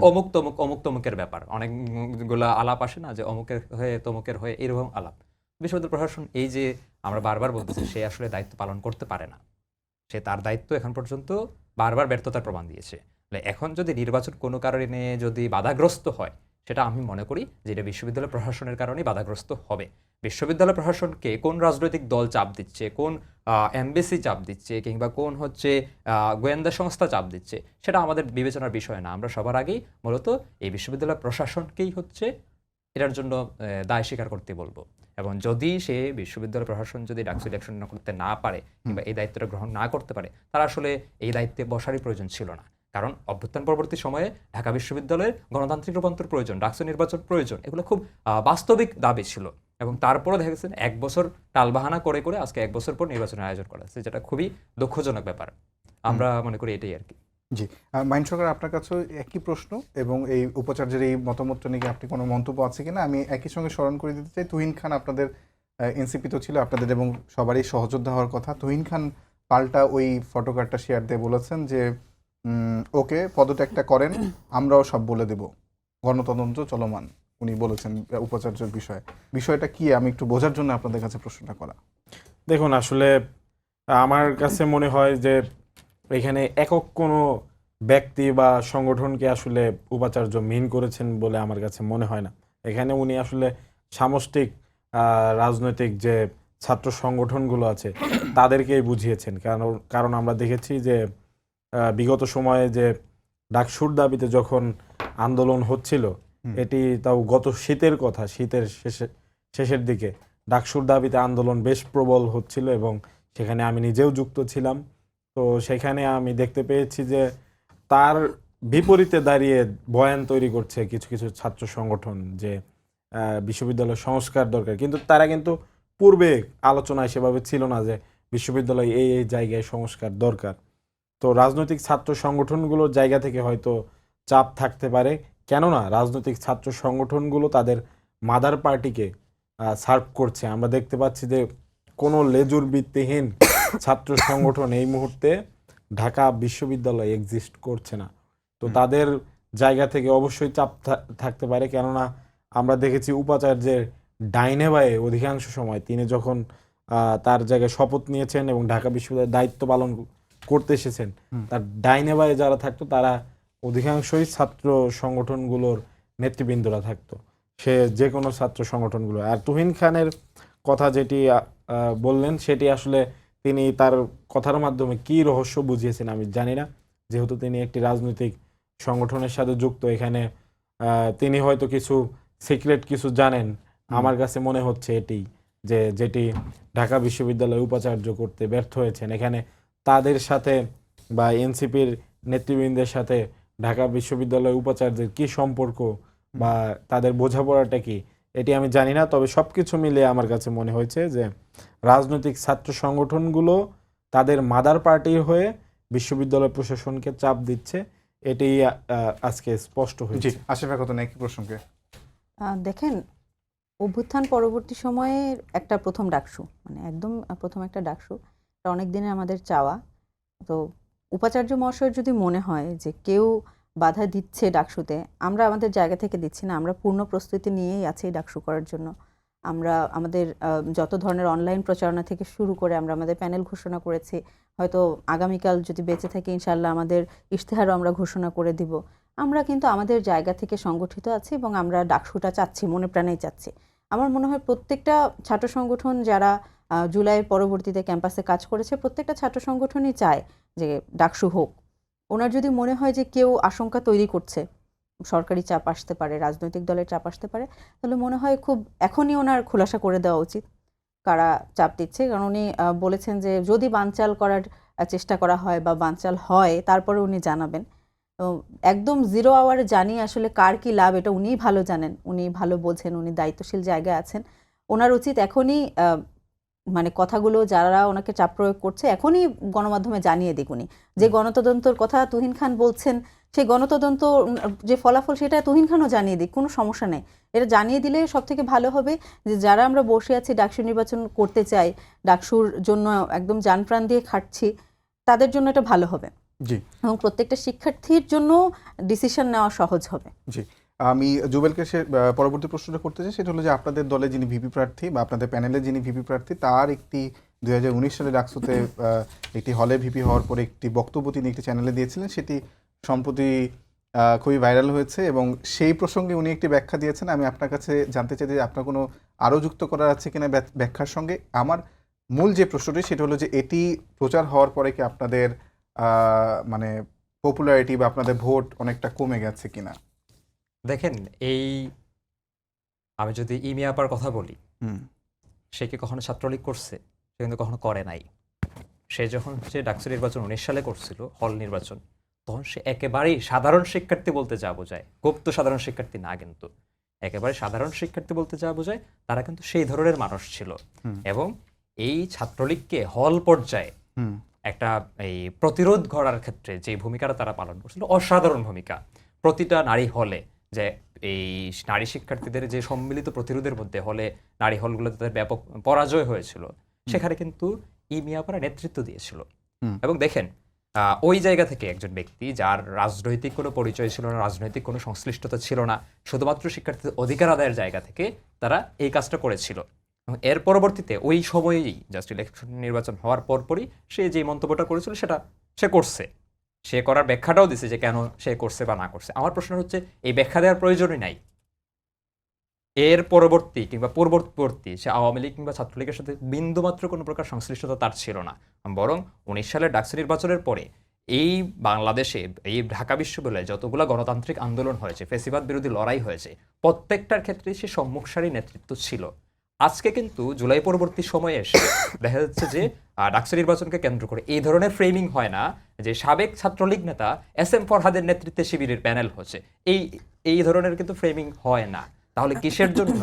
অমুক তমুকের ব্যাপার, অনেকগুলা আলাপ আসে না যে অমুকের হয়ে তমুকের হয়ে, এরকম আলাপ। বিশ্ববিদ্যালয় প্রশাসন এই যে আমরা বারবার বলতেছি, সে আসলে দায়িত্ব পালন করতে পারে না। সে তার দায়িত্ব এখন পর্যন্ত বারবার ব্যর্থতার প্রমাণ দিয়েছে। এখন যদি নির্বাচন কোনো কারণে যদি বাধাগ্রস্ত হয়, সেটা আমি মনে করি যে এটা বিশ্ববিদ্যালয় প্রশাসনের কারণেই বাধাগ্রস্ত হবে। বিশ্ববিদ্যালয় প্রশাসনকে কোন রাজনৈতিক দল চাপ দিচ্ছে, কোন এমবেসি চাপ দিচ্ছে, কিংবা কোন হচ্ছে গোয়েন্দা সংস্থা চাপ দিচ্ছে, সেটা আমাদের বিবেচনার বিষয় না। আমরা সবার আগেই মূলত এই বিশ্ববিদ্যালয় প্রশাসনকেই হচ্ছে এটার জন্য দায় স্বীকার করতে বলবো। এবং যদি সে বিশ্ববিদ্যালয় প্রশাসন যদি ডাকসু ইলেকশন করতে না পারে কিংবা এই দায়িত্বটা গ্রহণ না করতে পারে, তারা আসলে এই দায়িত্বে বসারই প্রয়োজন ছিল না। কারণ অভ্যুত্থান পরবর্তী সময়ে ঢাকা বিশ্ববিদ্যালয়ের গণতান্ত্রিক রূপান্তর প্রয়োজন, ডাকসু নির্বাচন প্রয়োজন, এগুলো খুব বাস্তবিক দাবি ছিল। এবং তারপরে দেখা গেছে 1 বছর টালবাহানা করে করে আজকে 1 বছর পর নির্বাচনের আয়োজন করা হচ্ছে, যেটা খুবই দুঃখজনক ব্যাপার। আমরা মনে করি এটাই আর কি। জি, মাইন সরকার, আপনার কাছে একই প্রশ্ন এবং এই উপাচার্যের এই মতামতটা নিয়ে আপনি কোনো মন্তব্য আছে কিনা? আমি একই সঙ্গে স্মরণ করে দিতে চাই, তুহিন খান আপনাদের এনসিপি তো ছিল আপনাদের এবং সবারই সহযোদ্ধা হওয়ার কথা। তুহিন খান পাল্টা ওই ফটোকার্ডটা শেয়ার দিয়ে বলেছেন যে ওকে পদত্যাগটা করেন, আমরাও সব বলে দেব, গণতদন্ত চলমান। উনি বলেছেন উপাচার্যের বিষয়টা কি, আমি একটু বোঝার জন্য আপনাদের কাছে প্রশ্নটা করা। দেখুন, আসলে আমার কাছে মনে হয় যে এখানে একক কোনো ব্যক্তি বা সংগঠনকে আসলে উপাচার্য মিন করেছেন বলে আমার কাছে মনে হয় না। এখানে উনি আসলে সামষ্টিক রাজনৈতিক যে ছাত্র সংগঠনগুলো আছে তাদেরকেই বুঝিয়েছেন। কারণ আমরা দেখেছি যে বিগত সময়ে যে ডাকসুর দাবিতে যখন আন্দোলন হচ্ছিল, এটি তাও গত শীতের কথা, শীতের শেষের দিকে ডাকসুর দাবিতে আন্দোলন বেশ প্রবল হচ্ছিল এবং সেখানে আমি নিজেও যুক্ত ছিলাম। তো সেখানে আমি দেখতে পেয়েছি যে তার বিপরীতে দাঁড়িয়ে বয়ান তৈরি করছে কিছু কিছু ছাত্র সংগঠন যে বিশ্ববিদ্যালয় সংস্কার দরকার, কিন্তু তারা কিন্তু পূর্বে আলোচনায় সেভাবে ছিল না যে বিশ্ববিদ্যালয় এই এই জায়গায় সংস্কার দরকার। তো রাজনৈতিক ছাত্র সংগঠনগুলোর জায়গা থেকে হয়তো চাপ থাকতে পারে, কেননা রাজনৈতিক ছাত্র সংগঠনগুলো তাদের মাদার পার্টিকে সার্ভ করছে। আমরা দেখতে পাচ্ছি যে কোনো লেজুর ভিত্তিহীন ছাত্র সংগঠন এই মুহূর্তে ঢাকা বিশ্ববিদ্যালয়ে এক্সিস্ট করছে না। তো তাদের জায়গা থেকে অবশ্যই চাপ থাকতে পারে, কেননা আমরা দেখেছি উপাচার্যের ডাইনে বায়ে অধিকাংশ সময় তিনি যখন তার জায়গায় শপথ নিয়েছেন এবং ঢাকা বিশ্ববিদ্যালয়ের দায়িত্ব পালন করতে এসেছেন, তার ডাইনে বায়ে যারা থাকতো তারা অধিকাংশই ছাত্র সংগঠনগুলোর নেতৃবৃন্দরা থাকতো, সে যে কোনো ছাত্র সংগঠনগুলো। আর তুহিন খানের কথা যেটি বললেন সেটি আসলে তিনি তার কথার মাধ্যমে কি রহস্য বুঝিয়েছেন আমি জানি না, যেহেতু তিনি একটি রাজনৈতিক সংগঠনের সাথে যুক্ত। এখানে তিনি হয়তো কিছু সিক্রেট কিছু জানেন, আমার কাছে মনে হচ্ছে এটি, যে যেটি ঢাকা বিশ্ববিদ্যালয়ে উপাচার্য করতে ব্যর্থ হয়েছেন। এখানে তাদের সাথে বা এনসিপির নেতৃবৃন্দের সাথে ঢাকা বিশ্ববিদ্যালয় উপাচার্যের কি সম্পর্ক বা তাদের বোঝাপড়াটা কি, এটি আমি জানি না। তবে সবকিছু মিলে আমার কাছে মনে হয়েছে যে রাজনৈতিক ছাত্র সংগঠনগুলো তাদের মাদার পার্টির হয়ে বিশ্ববিদ্যালয় প্রশাসনকে চাপ দিচ্ছে, এটি আজকে স্পষ্ট জি, হয়েছে। আশিফা কত একই প্রসঙ্গে। দেখেন, অভ্যুত্থান পরবর্তী সময়ে একটা প্রথম ডাকসু, মানে একদম প্রথম একটা ডাকসু, এটা অনেক দিনে আমাদের চাওয়া। তো উপাচার্য মহাশয়ের যদি মনে হয় যে কেউ বাধা দিচ্ছে ডাকসুতে, আমরা আমাদের জায়গা থেকে দিচ্ছি না, আমরা পূর্ণ প্রস্তুতি নিয়েই আছি ডাকসু করার জন্য। আমরা আমাদের যত ধরনের অনলাইন প্রচারণা থেকে শুরু করে আমরা আমাদের প্যানেল ঘোষণা করেছি। হয়তো আগামীকাল যদি বেঁচে থাকি ইনশাআল্লাহ আমাদের ইশতেহারও আমরা ঘোষণা করে দিব। আমরা কিন্তু আমাদের জায়গা থেকে সংগঠিত আছি এবং আমরা ডাকসুটা চাচ্ছি, মনে প্রাণেই চাচ্ছি। আমার মনে হয় প্রত্যেকটা ছাত্র সংগঠন যারা জুলাইয়ের পরবর্তীতে ক্যাম্পাসে কাজ করেছে, প্রত্যেকটা ছাত্র সংগঠনই চায় যে ডাকসু হোক। ওনার যদি মনে হয় যে কেউ আশঙ্কা তৈরি করছে, সরকারি চাপ আসতে পারে, রাজনৈতিক দলের চাপ আসতে পারে, তাহলে মনে হয় খুব এখনই ওনার খোলাসা করে দেওয়া উচিত কারা চাপ দিচ্ছে। কারণ উনি বলেছেন যে যদি বানচাল করার চেষ্টা করা হয় বা বানচাল হয় তারপরে উনি জানাবেন। একদম জিরো আওয়ারে জানি আসলে কার কি লাভ, এটা উনিই ভালো জানেন, উনি ভালো বোঝেন, উনি দায়িত্বশীল জায়গায় আছেন। ওনার উচিত এখনই মানে কথাগুলো যারা ওনাকে চাপ প্রয়োগ করছে এখনই গণমাধ্যমে জানিয়ে দিক। উনি যে গণতদন্তর কথা তুহিন খান বলছেন, সেই গণতদন্ত যে ফলাফল সেটা তুহিন খানও জানিয়ে দিক, কোনো সমস্যা নেই। এটা জানিয়ে দিলে সব থেকে ভালো হবে যে যারা আমরা বসে আছি ডাকসু নির্বাচন করতে চাই, ডাকসুর জন্য একদম জানপ্রাণ দিয়ে খাটছি, তাদের জন্য এটা ভালো হবে জি, এবং প্রত্যেকটা শিক্ষার্থীর জন্য ডিসিশন নেওয়া সহজ হবে। জি। আমি জুবেলকে পরবর্তী প্রশ্নটা করতে চাই, সেটা হলো যে আপনাদের দলে যিনি ভিপি প্রার্থী বা আপনাদের প্যানেলে যিনি ভিপি প্রার্থী, তার একটি 2019 সালে ডাকসুতে একটি হলে ভিপি হওয়ার পরে একটি বক্তব্য তিনি একটি চ্যানেলে দিয়েছিলেন, সেটি সম্প্রতি খুবই ভাইরাল হয়েছে এবং সেই প্রসঙ্গে উনি একটি ব্যাখ্যা দিয়েছেন। আমি আপনার কাছে জানতে চাই যে আপনার কোনো আরও যুক্ত করার আছে কিনা ব্যাখ্যার সঙ্গে। আমার মূল যে প্রশ্নটি সেটা হলো যে এটি প্রচার হওয়ার পরে কি আপনাদের মানে পপুলারিটি বা আপনাদের ভোট অনেকটা কমে গেছে কিনা? দেখেন, আমি যদি ইমিয়াপার কথা বলি, হুম, সে কি কখনো ছাত্রলীগ করছে? সে কিন্তু কখনো করে নাই। সে যখন ডাকসু নির্বাচন 19 সালে করছিল, হল নির্বাচন, তখন সে একেবারেই সাধারণ শিক্ষার্থী বলতে যা বোঝায়, গুপ্ত সাধারণ শিক্ষার্থী না, কিন্তু একেবারে সাধারণ শিক্ষার্থী বলতে যা বোঝায় তারা কিন্তু সেই ধরনের মানুষ ছিল। এবং এই ছাত্রলীগকে হল পর্যায়ে হুম, একটা এই প্রতিরোধ গড়ার ক্ষেত্রে যে ভূমিকাটা তারা পালন করছিল, অসাধারণ ভূমিকা। প্রতিটা নারী হলে, যে এই নারী শিক্ষার্থীদের যে সম্মিলিত প্রতিরোধের মধ্যে হলে নারী হলগুলোতে তাদের ব্যাপক পরাজয় হয়েছিল, সেখানে কিন্তু ইমিয়াপারা নেতৃত্ব দিয়েছিল। এবং দেখেন, ওই জায়গা থেকে একজন ব্যক্তি যার রাজনৈতিক কোনো পরিচয় ছিল না, রাজনৈতিক কোনো সংশ্লিষ্টতা ছিল না, শুধুমাত্র শিক্ষার্থীদের অধিকার আদায়ের জায়গা থেকে তারা এই কাজটা করেছিল। এবং এর পরবর্তীতে ওই সময়েই জাস্ট ইলেকশন নির্বাচন হওয়ার পরপরই সে যে মন্তব্যটা করেছিল সেটা সে করছে। সে করার ব্যাখ্যাটাও দিছে যে কেন সে করছে বা না করছে। আমার প্রশ্ন হচ্ছে, এই ব্যাখ্যা দেওয়ার প্রয়োজনই নাই। এর পরবর্তী কিংবা পূর্ববর্তী সে আওয়ামী লীগ কিংবা ছাত্রলীগের সাথে বিন্দুমাত্র কোনো প্রকার সংশ্লিষ্টতা তার ছিল না। বরং 19 সালের ডাকসু নির্বাচনের পরে এই বাংলাদেশে, এই ঢাকা বিশ্ববিদ্যালয়ে যতগুলো গণতান্ত্রিক আন্দোলন হয়েছে, ফ্যাসিবাদ বিরোধী লড়াই হয়েছে, প্রত্যেকটার ক্ষেত্রে সে সম্মুখসারী নেতৃত্ব ছিল। আজকে কিন্তু জুলাই পরবর্তী সময়ে এসে দেখা যাচ্ছে যে ডাকসু নির্বাচনকে কেন্দ্র করে এই ধরনের ফ্রেমিং হয় না যে সাবেক ছাত্রলীগ নেতা SM ফরহাদের নেতৃত্বে শিবিরের প্যানেল হচ্ছে, এই ধরনের কিন্তু ফ্রেমিং হয় না। তাহলে কিসের জন্য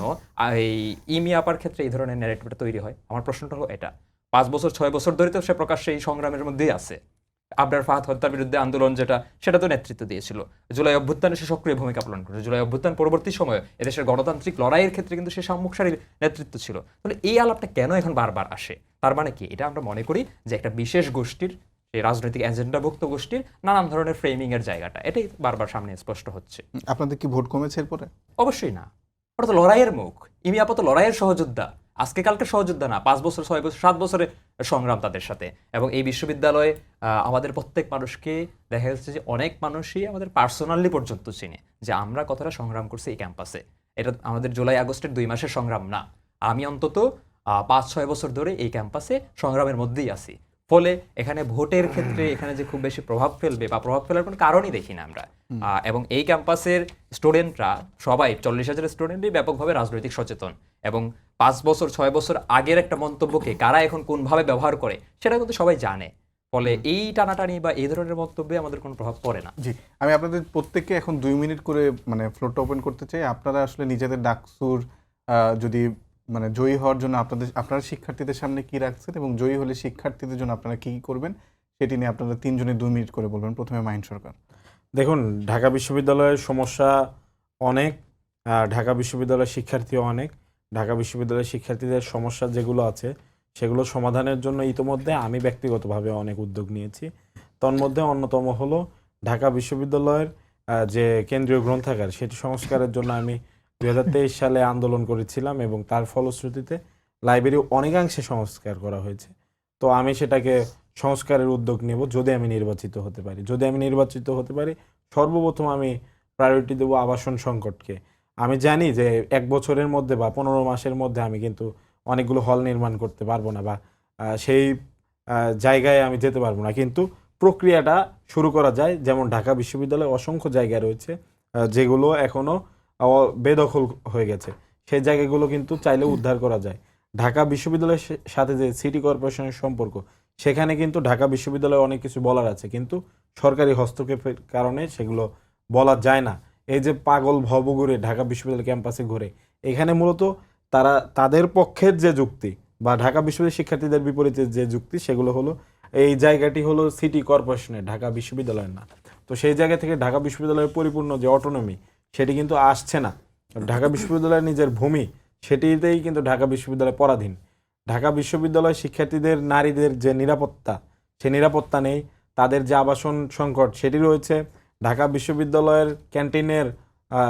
এই ইমিয়াপার ক্ষেত্রে এই ধরনের ন্যারেটিভটা তৈরি হয়? আমার প্রশ্নটা হলো এটা। 5 বছর 6 বছর ধরে তো সে প্রকাশ্যে এই সংগ্রামের মধ্যেই আছে। আবরার ফাহাদ হত্যার বিরুদ্ধে আন্দোলন সেটা তো নেতৃত্ব দিয়েছিল। জুলাই অভ্যুত্থানে সে সক্রিয় ভূমিকা পালন করেছে। জুলাই অভ্যুত্থান পরবর্তী সময়ে এদেশের গণতান্ত্রিক লড়াইয়ের ক্ষেত্রে কিন্তু সে সম্মুখসারীর নেতৃত্ব ছিল। তাহলে এই আলাপটা কেন এখন বারবার আসে? তার মানে কি? এটা আমরা মনে করি যে একটা বিশেষ গোষ্ঠীর, এই রাজনৈতিক এজেন্ডাভুক্ত গোষ্ঠীর নানান ধরনের ফ্রেমিং এর জায়গাটা, এটাই বারবার সামনে স্পষ্ট হচ্ছে। আপনাদের কি ভোট কমেছে এরপরে? অবশ্যই না। ওটা তো লড়াইয়ের মুখ। ইমিয়াপা তো লড়াইয়ের সহযোদ্ধা, আজকে কালকে সহযোদ্ধা না। 5 বছর 6 বছর 7 বছরের সংগ্রাম তাদের সাথে। এবং এই বিশ্ববিদ্যালয়ে আমাদের প্রত্যেক মানুষকে দেখা যাচ্ছে যে অনেক মানুষই আমাদের পার্সোনালি পর্যন্ত চিনে যে আমরা কতটা সংগ্রাম করছি এই ক্যাম্পাসে। এটা আমাদের জুলাই আগস্টের 2 মাসের সংগ্রাম না। আমি অন্তত 5-6 বছর ধরে এই ক্যাম্পাসে সংগ্রামের মধ্যেই আছি। ফলে এখানে ভোটের ক্ষেত্রে এখানে যে খুব বেশি প্রভাব ফেলবে বা প্রভাব ফেলার কোনো কারণই দেখি না আমরা। এবং এই ক্যাম্পাসের স্টুডেন্টরা সবাই 40,000 স্টুডেন্টই ব্যাপকভাবে রাজনৈতিক সচেতন এবং 5 বছর 6 বছর আগের একটা মন্তব্যকে কারা এখন কোনভাবে ব্যবহার করে সেটা কিন্তু সবাই জানে। ফলে এই টানাটানি বা এই ধরনের মন্তব্যে আমাদের কোনো প্রভাব পড়ে না। জি, আমি আপনাদের প্রত্যেককে এখন 2 মিনিট করে মানে ফ্লোরটা ওপেন করতে চাই। আপনারা আসলে নিজেদের ডাকসুর যদি মানে জয়ী হওয়ার জন্য আপনারা শিক্ষার্থীদের সামনে কি রাখছেন এবং জয়ী হলে শিক্ষার্থীদের জন্য আপনারা কি করবেন সেটি নিয়ে আপনারা 3 জনে 2 মিনিট করে বলবেন। প্রথমে মাহিন সরকার। দেখুন, ঢাকা বিশ্ববিদ্যালয়ের সমস্যা অনেক, ঢাকা বিশ্ববিদ্যালয়ের শিক্ষার্থীও অনেক। ঢাকা বিশ্ববিদ্যালয়ের শিক্ষার্থীদের সমস্যা যেগুলো আছে সেগুলো সমাধানের জন্য ইতোমধ্যে আমি ব্যক্তিগতভাবে অনেক উদ্যোগ নিয়েছি। তন্মধ্যে অন্যতম হলো ঢাকা বিশ্ববিদ্যালয়ের যে কেন্দ্রীয় গ্রন্থাগার সেটি সংস্কারের জন্য আমি 2023 সালে আন্দোলন করেছিলাম এবং তার ফলশ্রুতিতে লাইব্রেরি অনেকাংশে সংস্কার করা হয়েছে। তো আমি সেটাকে সংস্কারের উদ্যোগ নেব যদি আমি নির্বাচিত হতে পারি। যদি আমি নির্বাচিত হতে পারি, সর্বপ্রথম আমি প্রায়োরিটি দেবো আবাসন সংকটকে। আমি জানি যে 1 বছরের মধ্যে বা 15 মাসের মধ্যে আমি কিন্তু অনেকগুলো হল নির্মাণ করতে পারবো না বা সেই জায়গায় আমি যেতে পারবো না, কিন্তু প্রক্রিয়াটা শুরু করা যায়। যেমন ঢাকা বিশ্ববিদ্যালয়ে অসংখ্য জায়গা রয়েছে যেগুলো এখনও বেদখল হয়ে গেছে, সেই জায়গাগুলো কিন্তু চাইলে উদ্ধার করা যায়। ঢাকা বিশ্ববিদ্যালয়ের সাথে যে সিটি কর্পোরেশনের সম্পর্ক, সেখানে কিন্তু ঢাকা বিশ্ববিদ্যালয়ে অনেক কিছু বলার আছে, কিন্তু সরকারি হস্তক্ষেপের কারণে সেগুলো বলা যায় না। এই যে পাগল ভব ঘুরে ঢাকা বিশ্ববিদ্যালয় ক্যাম্পাসে ঘুরে, এখানে মূলত তারা তাদের পক্ষের যে যুক্তি বা ঢাকা বিশ্ববিদ্যালয়ের শিক্ষার্থীদের বিপরীতে যে যুক্তি, সেগুলো হলো এই জায়গাটি হলো সিটি কর্পোরেশনের, ঢাকা বিশ্ববিদ্যালয়ের না। তো সেই জায়গা থেকে ঢাকা বিশ্ববিদ্যালয়ের পরিপূর্ণ যে অটোনমি সেটি কিন্তু আসছে না। ঢাকা বিশ্ববিদ্যালয়ের নিজের ভূমি সেটিতেই কিন্তু ঢাকা বিশ্ববিদ্যালয় পরাধীন। ঢাকা বিশ্ববিদ্যালয় শিক্ষার্থীদের নারীদের যে নিরাপত্তা, সে নিরাপত্তা নেই। তাদের যে আবাসন সংকট সেটি রয়েছে। ঢাকা বিশ্ববিদ্যালয়ের ক্যান্টিনের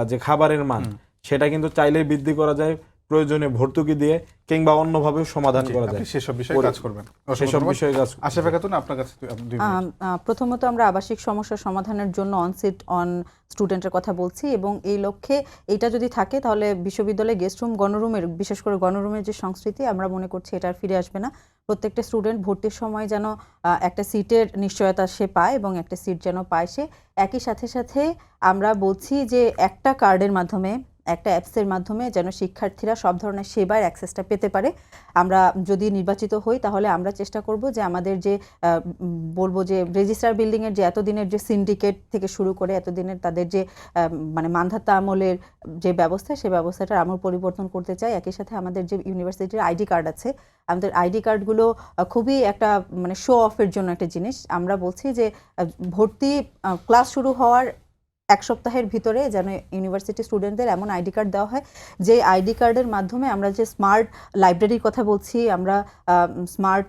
যে খাবারের মান, সেটা কিন্তু চাইলেই বৃদ্ধি করা যায়, প্রয়োজনে ভর্তুকি দিয়ে কিংবা অন্যভাবেও সমাধান করা যায়। আপনি সেসব বিষয়ে কাজ করবেন। সেসব বিষয়ে কাজ আশরাফা খাতুন, আপনার কাছে 2 মিনিট। প্রথমত আমরা আবাসিক সমস্যা সমাধানের জন্য অনসিট অন স্টুডেন্টের কথা বলছি এবং এই লক্ষ্যে এইটা যদি থাকে তাহলে বিশ্ববিদ্যালয়ে গেস্ট রুম, গণরুমের, বিশেষ করে গণরুমের যে সংস্কৃতি আমরা মনে করছি এটা আর ফিরে আসবে না। প্রত্যেকটা স্টুডেন্ট ভর্তির সময় যেন একটা সিটের নিশ্চয়তা সে পায় এবং একটা সিট যেন পায় সে। একই সাথে সাথে আমরা বলছি যে একটা কার্ডের মাধ্যমে, একটা অ্যাপসের মাধ্যমে যেন শিক্ষার্থীরা সব ধরনের সেবার অ্যাক্সেসটা পেতে পারে। আমরা যদি নির্বাচিত হই তাহলে আমরা চেষ্টা করব যে আমাদের যে বলবো যে রেজিস্ট্রার বিল্ডিংয়ের যে এতদিনের যে সিন্ডিকেট থেকে শুরু করে এতদিনের তাদের যে মানে মানধাতা আমলের যে ব্যবস্থা, সেই ব্যবস্থাটার আমূল পরিবর্তন করতে চাই। একই সাথে আমাদের যে ইউনিভার্সিটির আইডি কার্ড আছে, আমাদের আইডি কার্ডগুলো খুবই একটা মানে শো অফের জন্য একটা জিনিস। আমরা বলছি যে ভর্তি ক্লাস শুরু হওয়ার 1 সপ্তাহের ভিতরে যেন ইউনিভার্সিটি স্টুডেন্টদের এমন আইডি কার্ড দেওয়া হয় যে আইডি কার্ডের মাধ্যমে আমরা যে স্মার্ট লাইব্রেরির কথা বলছি, আমরা স্মার্ট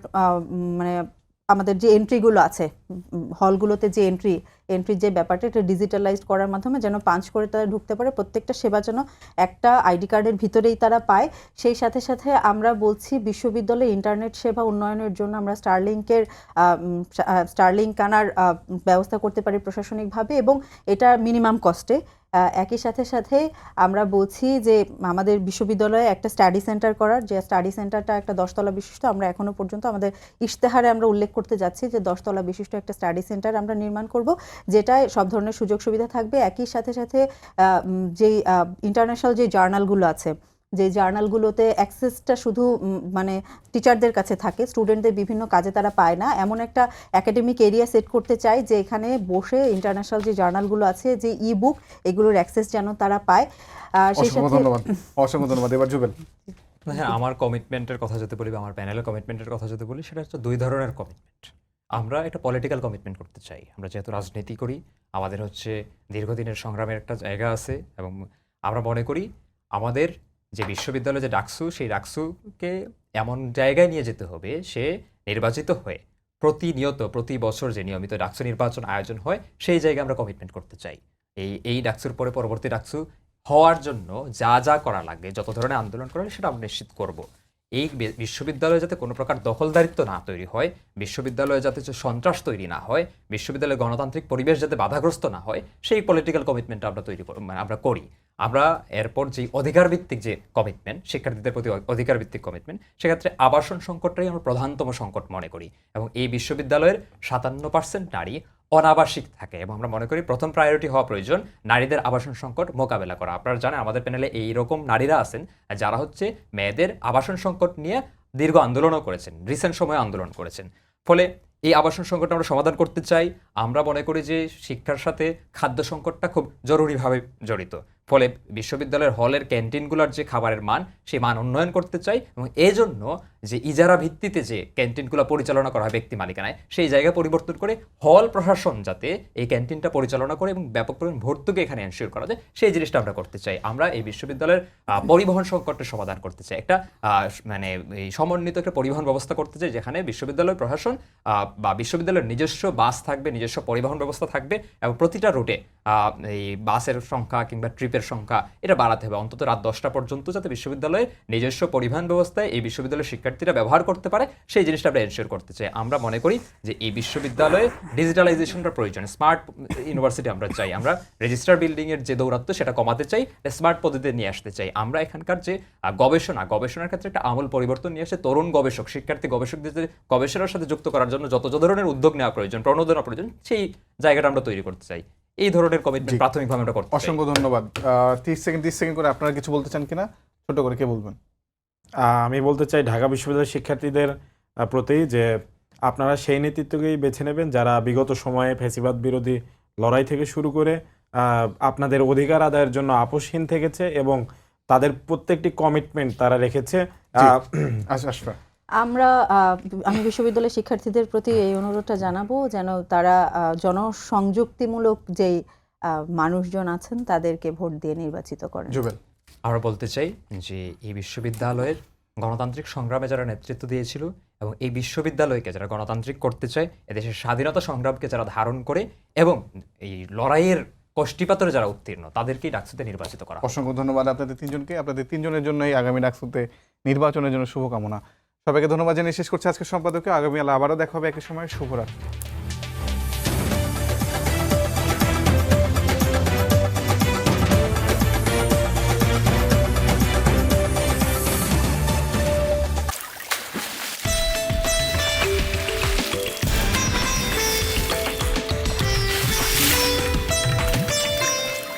মানে আমাদের যে এন্ট্রিগুলো আছে হলগুলোতে, যে এন্ট্রির যে ব্যাপারটা, এটা ডিজিটালাইজড করার মাধ্যমে যেন পাঞ্চ করে তারা ঢুকতে পারে। প্রত্যেকটা সেবা যেন একটা আইডি কার্ডের ভিতরেই তারা পায়। সেই সাথে সাথে আমরা বলছি বিশ্ববিদ্যালয়ে ইন্টারনেট সেবা উন্নয়নের জন্য আমরা স্টারলিংক আনার ব্যবস্থা করতে পারি প্রশাসনিকভাবে এবং এটা মিনিমাম কস্টে। একই সাথে সাথে আমরা বলছি যে আমাদের বিশ্ববিদ্যালয়ে একটা স্টাডি সেন্টার করার, যে স্টাডি সেন্টারটা একটা 10 তলা বিশিষ্ট। আমরা এখনো পর্যন্ত আমাদের ইশতেহারে আমরা উল্লেখ করতে যাচ্ছি যে 10 তলা বিশিষ্ট একটা স্টাডি সেন্টার আমরা নির্মাণ করব, যেটায় সব ধরনের সুযোগ সুবিধা থাকবে। একই সাথে সাথে যেই ইন্টারন্যাশনাল যে জার্নালগুলো আছে, যে জার্নালগুলোতে অ্যাক্সেসটা শুধু মানে টিচারদের কাছে থাকে, স্টুডেন্টদের বিভিন্ন কাজে তারা পায় না, এমন একটা একাডেমিক এরিয়া সেট করতে চাই যে এখানে বসে ইন্টারন্যাশনাল যে জার্নালগুলো আছে, যে ই বুক, এগুলোর অ্যাক্সেস যেন তারা পায়। সেই সাথে অসংখ্য ধন্যবাদ। এবার জুবেল। হ্যাঁ, আমার কমিটমেন্টের কথা যদি বলি বা আমার প্যানেলের কমিটমেন্টের কথা যদি বলি, সেটা হচ্ছে 2 ধরনের কমিটমেন্ট। আমরা একটা পলিটিক্যাল কমিটমেন্ট করতে চাই। আমরা যেহেতু রাজনীতি করি, আমাদের হচ্ছে দীর্ঘদিনের সংগ্রামের একটা জায়গা আছে এবং আমরা মনে করি আমাদের যে বিশ্ববিদ্যালয় যে ডাকসু, সেই ডাকসুকে এমন জায়গায় নিয়ে যেতে হবে সে নির্বাচিত হয়ে প্রতিনিয়ত প্রতি বছর যে নিয়মিত ডাকসু নির্বাচন আয়োজন হয়, সেই জায়গায় আমরা কমিটমেন্ট করতে চাই। এই ডাকসুর পরে পরবর্তী ডাকসু হওয়ার জন্য যা যা করা লাগে, যত ধরনের আন্দোলন করা সেটা আমরা নিশ্চিত করব। এই বিশ্ববিদ্যালয়ে যাতে কোনো প্রকার দখলদারিত্ব না তৈরি হয়, বিশ্ববিদ্যালয়ে যাতে সন্ত্রাস তৈরি না হয়, বিশ্ববিদ্যালয়ে গণতান্ত্রিক পরিবেশ যাতে বাধাগ্রস্ত না হয়, সেই পলিটিক্যাল কমিটমেন্টটা আমরা আমরা করি। আমরা এরপর যে অধিকার ভিত্তিক যে কমিটমেন্ট, শিক্ষার্থীদের প্রতি অধিকার ভিত্তিক কমিটমেন্ট, সেক্ষেত্রে আবাসন সংকটটাই আমরা প্রধানতম সংকট মনে করি। এবং এই বিশ্ববিদ্যালয়ের 57% নারী অনাবাসিক থাকে এবং আমরা মনে করি প্রথম প্রায়োরিটি হওয়া প্রয়োজন নারীদের আবাসন সংকট মোকাবেলা করা। আপনারা জানেন আমাদের প্যানেলে এইরকম নারীরা আছেন যারা হচ্ছে মেয়েদের আবাসন সংকট নিয়ে দীর্ঘ আন্দোলনও করেছেন, রিসেন্ট সময়ে আন্দোলন করেছেন। ফলে এই আবাসন সংকট আমরা সমাধান করতে চাই। আমরা মনে করি যে শিক্ষার সাথে খাদ্য সংকটটা খুব জরুরিভাবে জড়িত। ফলে বিশ্ববিদ্যালয়ের হলের ক্যান্টিনগুলোর যে খাবারের মান, সেই মান উন্নয়ন করতে চাই এবং এই জন্য যে ইজারা ভিত্তিতে যে ক্যান্টিনগুলো পরিচালনা করা হয় ব্যক্তি মালিকানায়, সেই জায়গা পরিবর্তন করে হল প্রশাসন যাতে এই ক্যান্টিনটা পরিচালনা করে এবং ব্যাপক পরিমাণ ভর্তুকি এখানে এনশিওর করা যায়, সেই জিনিসটা আমরা করতে চাই। আমরা এই বিশ্ববিদ্যালয়ের পরিবহন সংকটের সমাধান করতে চাই। একটা মানে এই সমন্বিত একটা পরিবহন ব্যবস্থা করতে চাই, যেখানে বিশ্ববিদ্যালয় প্রশাসন বা বিশ্ববিদ্যালয়ের নিজস্ব বাস থাকবে, নিজস্ব পরিবহন ব্যবস্থা থাকবে এবং প্রতিটা রুটে এই বাসের সংখ্যা কিংবা ট্রিপের সংখ্যা এটা বাড়াতে হবে। অন্তত রাত 10টা পর্যন্ত যাতে বিশ্ববিদ্যালয়ে নিজস্ব পরিবহন ব্যবস্থায় এই বিশ্ববিদ্যালয়ের শিক্ষার্থীরা ব্যবহার করতে পারে, সেই জিনিসটা আমরা এনশিওর করতে চাই। আমরা মনে করি যে এই বিশ্ববিদ্যালয়ে ডিজিটালাইজেশনটা প্রয়োজন, স্মার্ট ইউনিভার্সিটি আমরা চাই। আমরা রেজিস্টার বিল্ডিংয়ের যে দৌরাত্ম্য সেটা কমাতে চাই, স্মার্ট পদ্ধতিতে নিয়ে আসতে চাই। আমরা এখানকার যে গবেষণার ক্ষেত্রে একটা আমূল পরিবর্তন নিয়ে আসে, তরুণ গবেষক, শিক্ষার্থী গবেষকদের গবেষণার সাথে যুক্ত করার জন্য যত ধরনের উদ্যোগ নেওয়া প্রয়োজন, প্রণোদনা প্রয়োজন, সেই জায়গাটা আমরা তৈরি করতে চাই। এই ধরনের কমিটমেন্ট প্রাথমিকভাবে আমরা করতে চাই। অসংখ্য ধন্যবাদ। 30 সেকেন্ড করে আপনারা কিছু বলতে চান কিনা, ছোট করে কে বলবেন? আমি বলতে চাই ঢাকা বিশ্ববিদ্যালয়ের শিক্ষার্থীদের প্রতি যে আপনারা সেই নেতৃত্বকেই বেছে নেবেন যারা বিগত সময়ে ফ্যাসিবাদ বিরোধী লড়াই থেকে শুরু করে আপনাদের অধিকার আদায়ের জন্য আপোষহীন থেকেছে এবং তাদের প্রত্যেকটি কমিটমেন্ট তারা রেখেছে। আশফা। আমি বিশ্ববিদ্যালয়ের শিক্ষার্থীদের প্রতি এই অনুরোধটা জানাবো যেন তারা জনসংযুক্তিমূলক যেই মানুষজন আছেন তাদেরকে ভোট দিয়ে নির্বাচিত করেন। জুবেল। আমরা বলতে চাই যে এই বিশ্ববিদ্যালয়ের গণতান্ত্রিক সংগ্রামে যারা নেতৃত্ব দিয়েছিল এবং এই বিশ্ববিদ্যালয়কে যারা গণতান্ত্রিক করতে চায়, এদেশের স্বাধীনতা সংগ্রামকে যারা ধারণ করে এবং এই লড়াইয়ের কষ্টিপাতরে যারা উত্তীর্ণ, তাদেরকেই ডাকসুতে নির্বাচিত করা। অসংখ্য ধন্যবাদ আপনাদের তিনজনকে। আপনাদের তিনজনের জন্যই আগামী ডাকসুতে নির্বাচনের জন্য শুভকামনা। সবাইকে ধন্যবাদ জানিয়ে শেষ করছি আজকের সম্পাদককে। আগামী আবারও দেখা হবে একই সময়। শুভরাত্রি।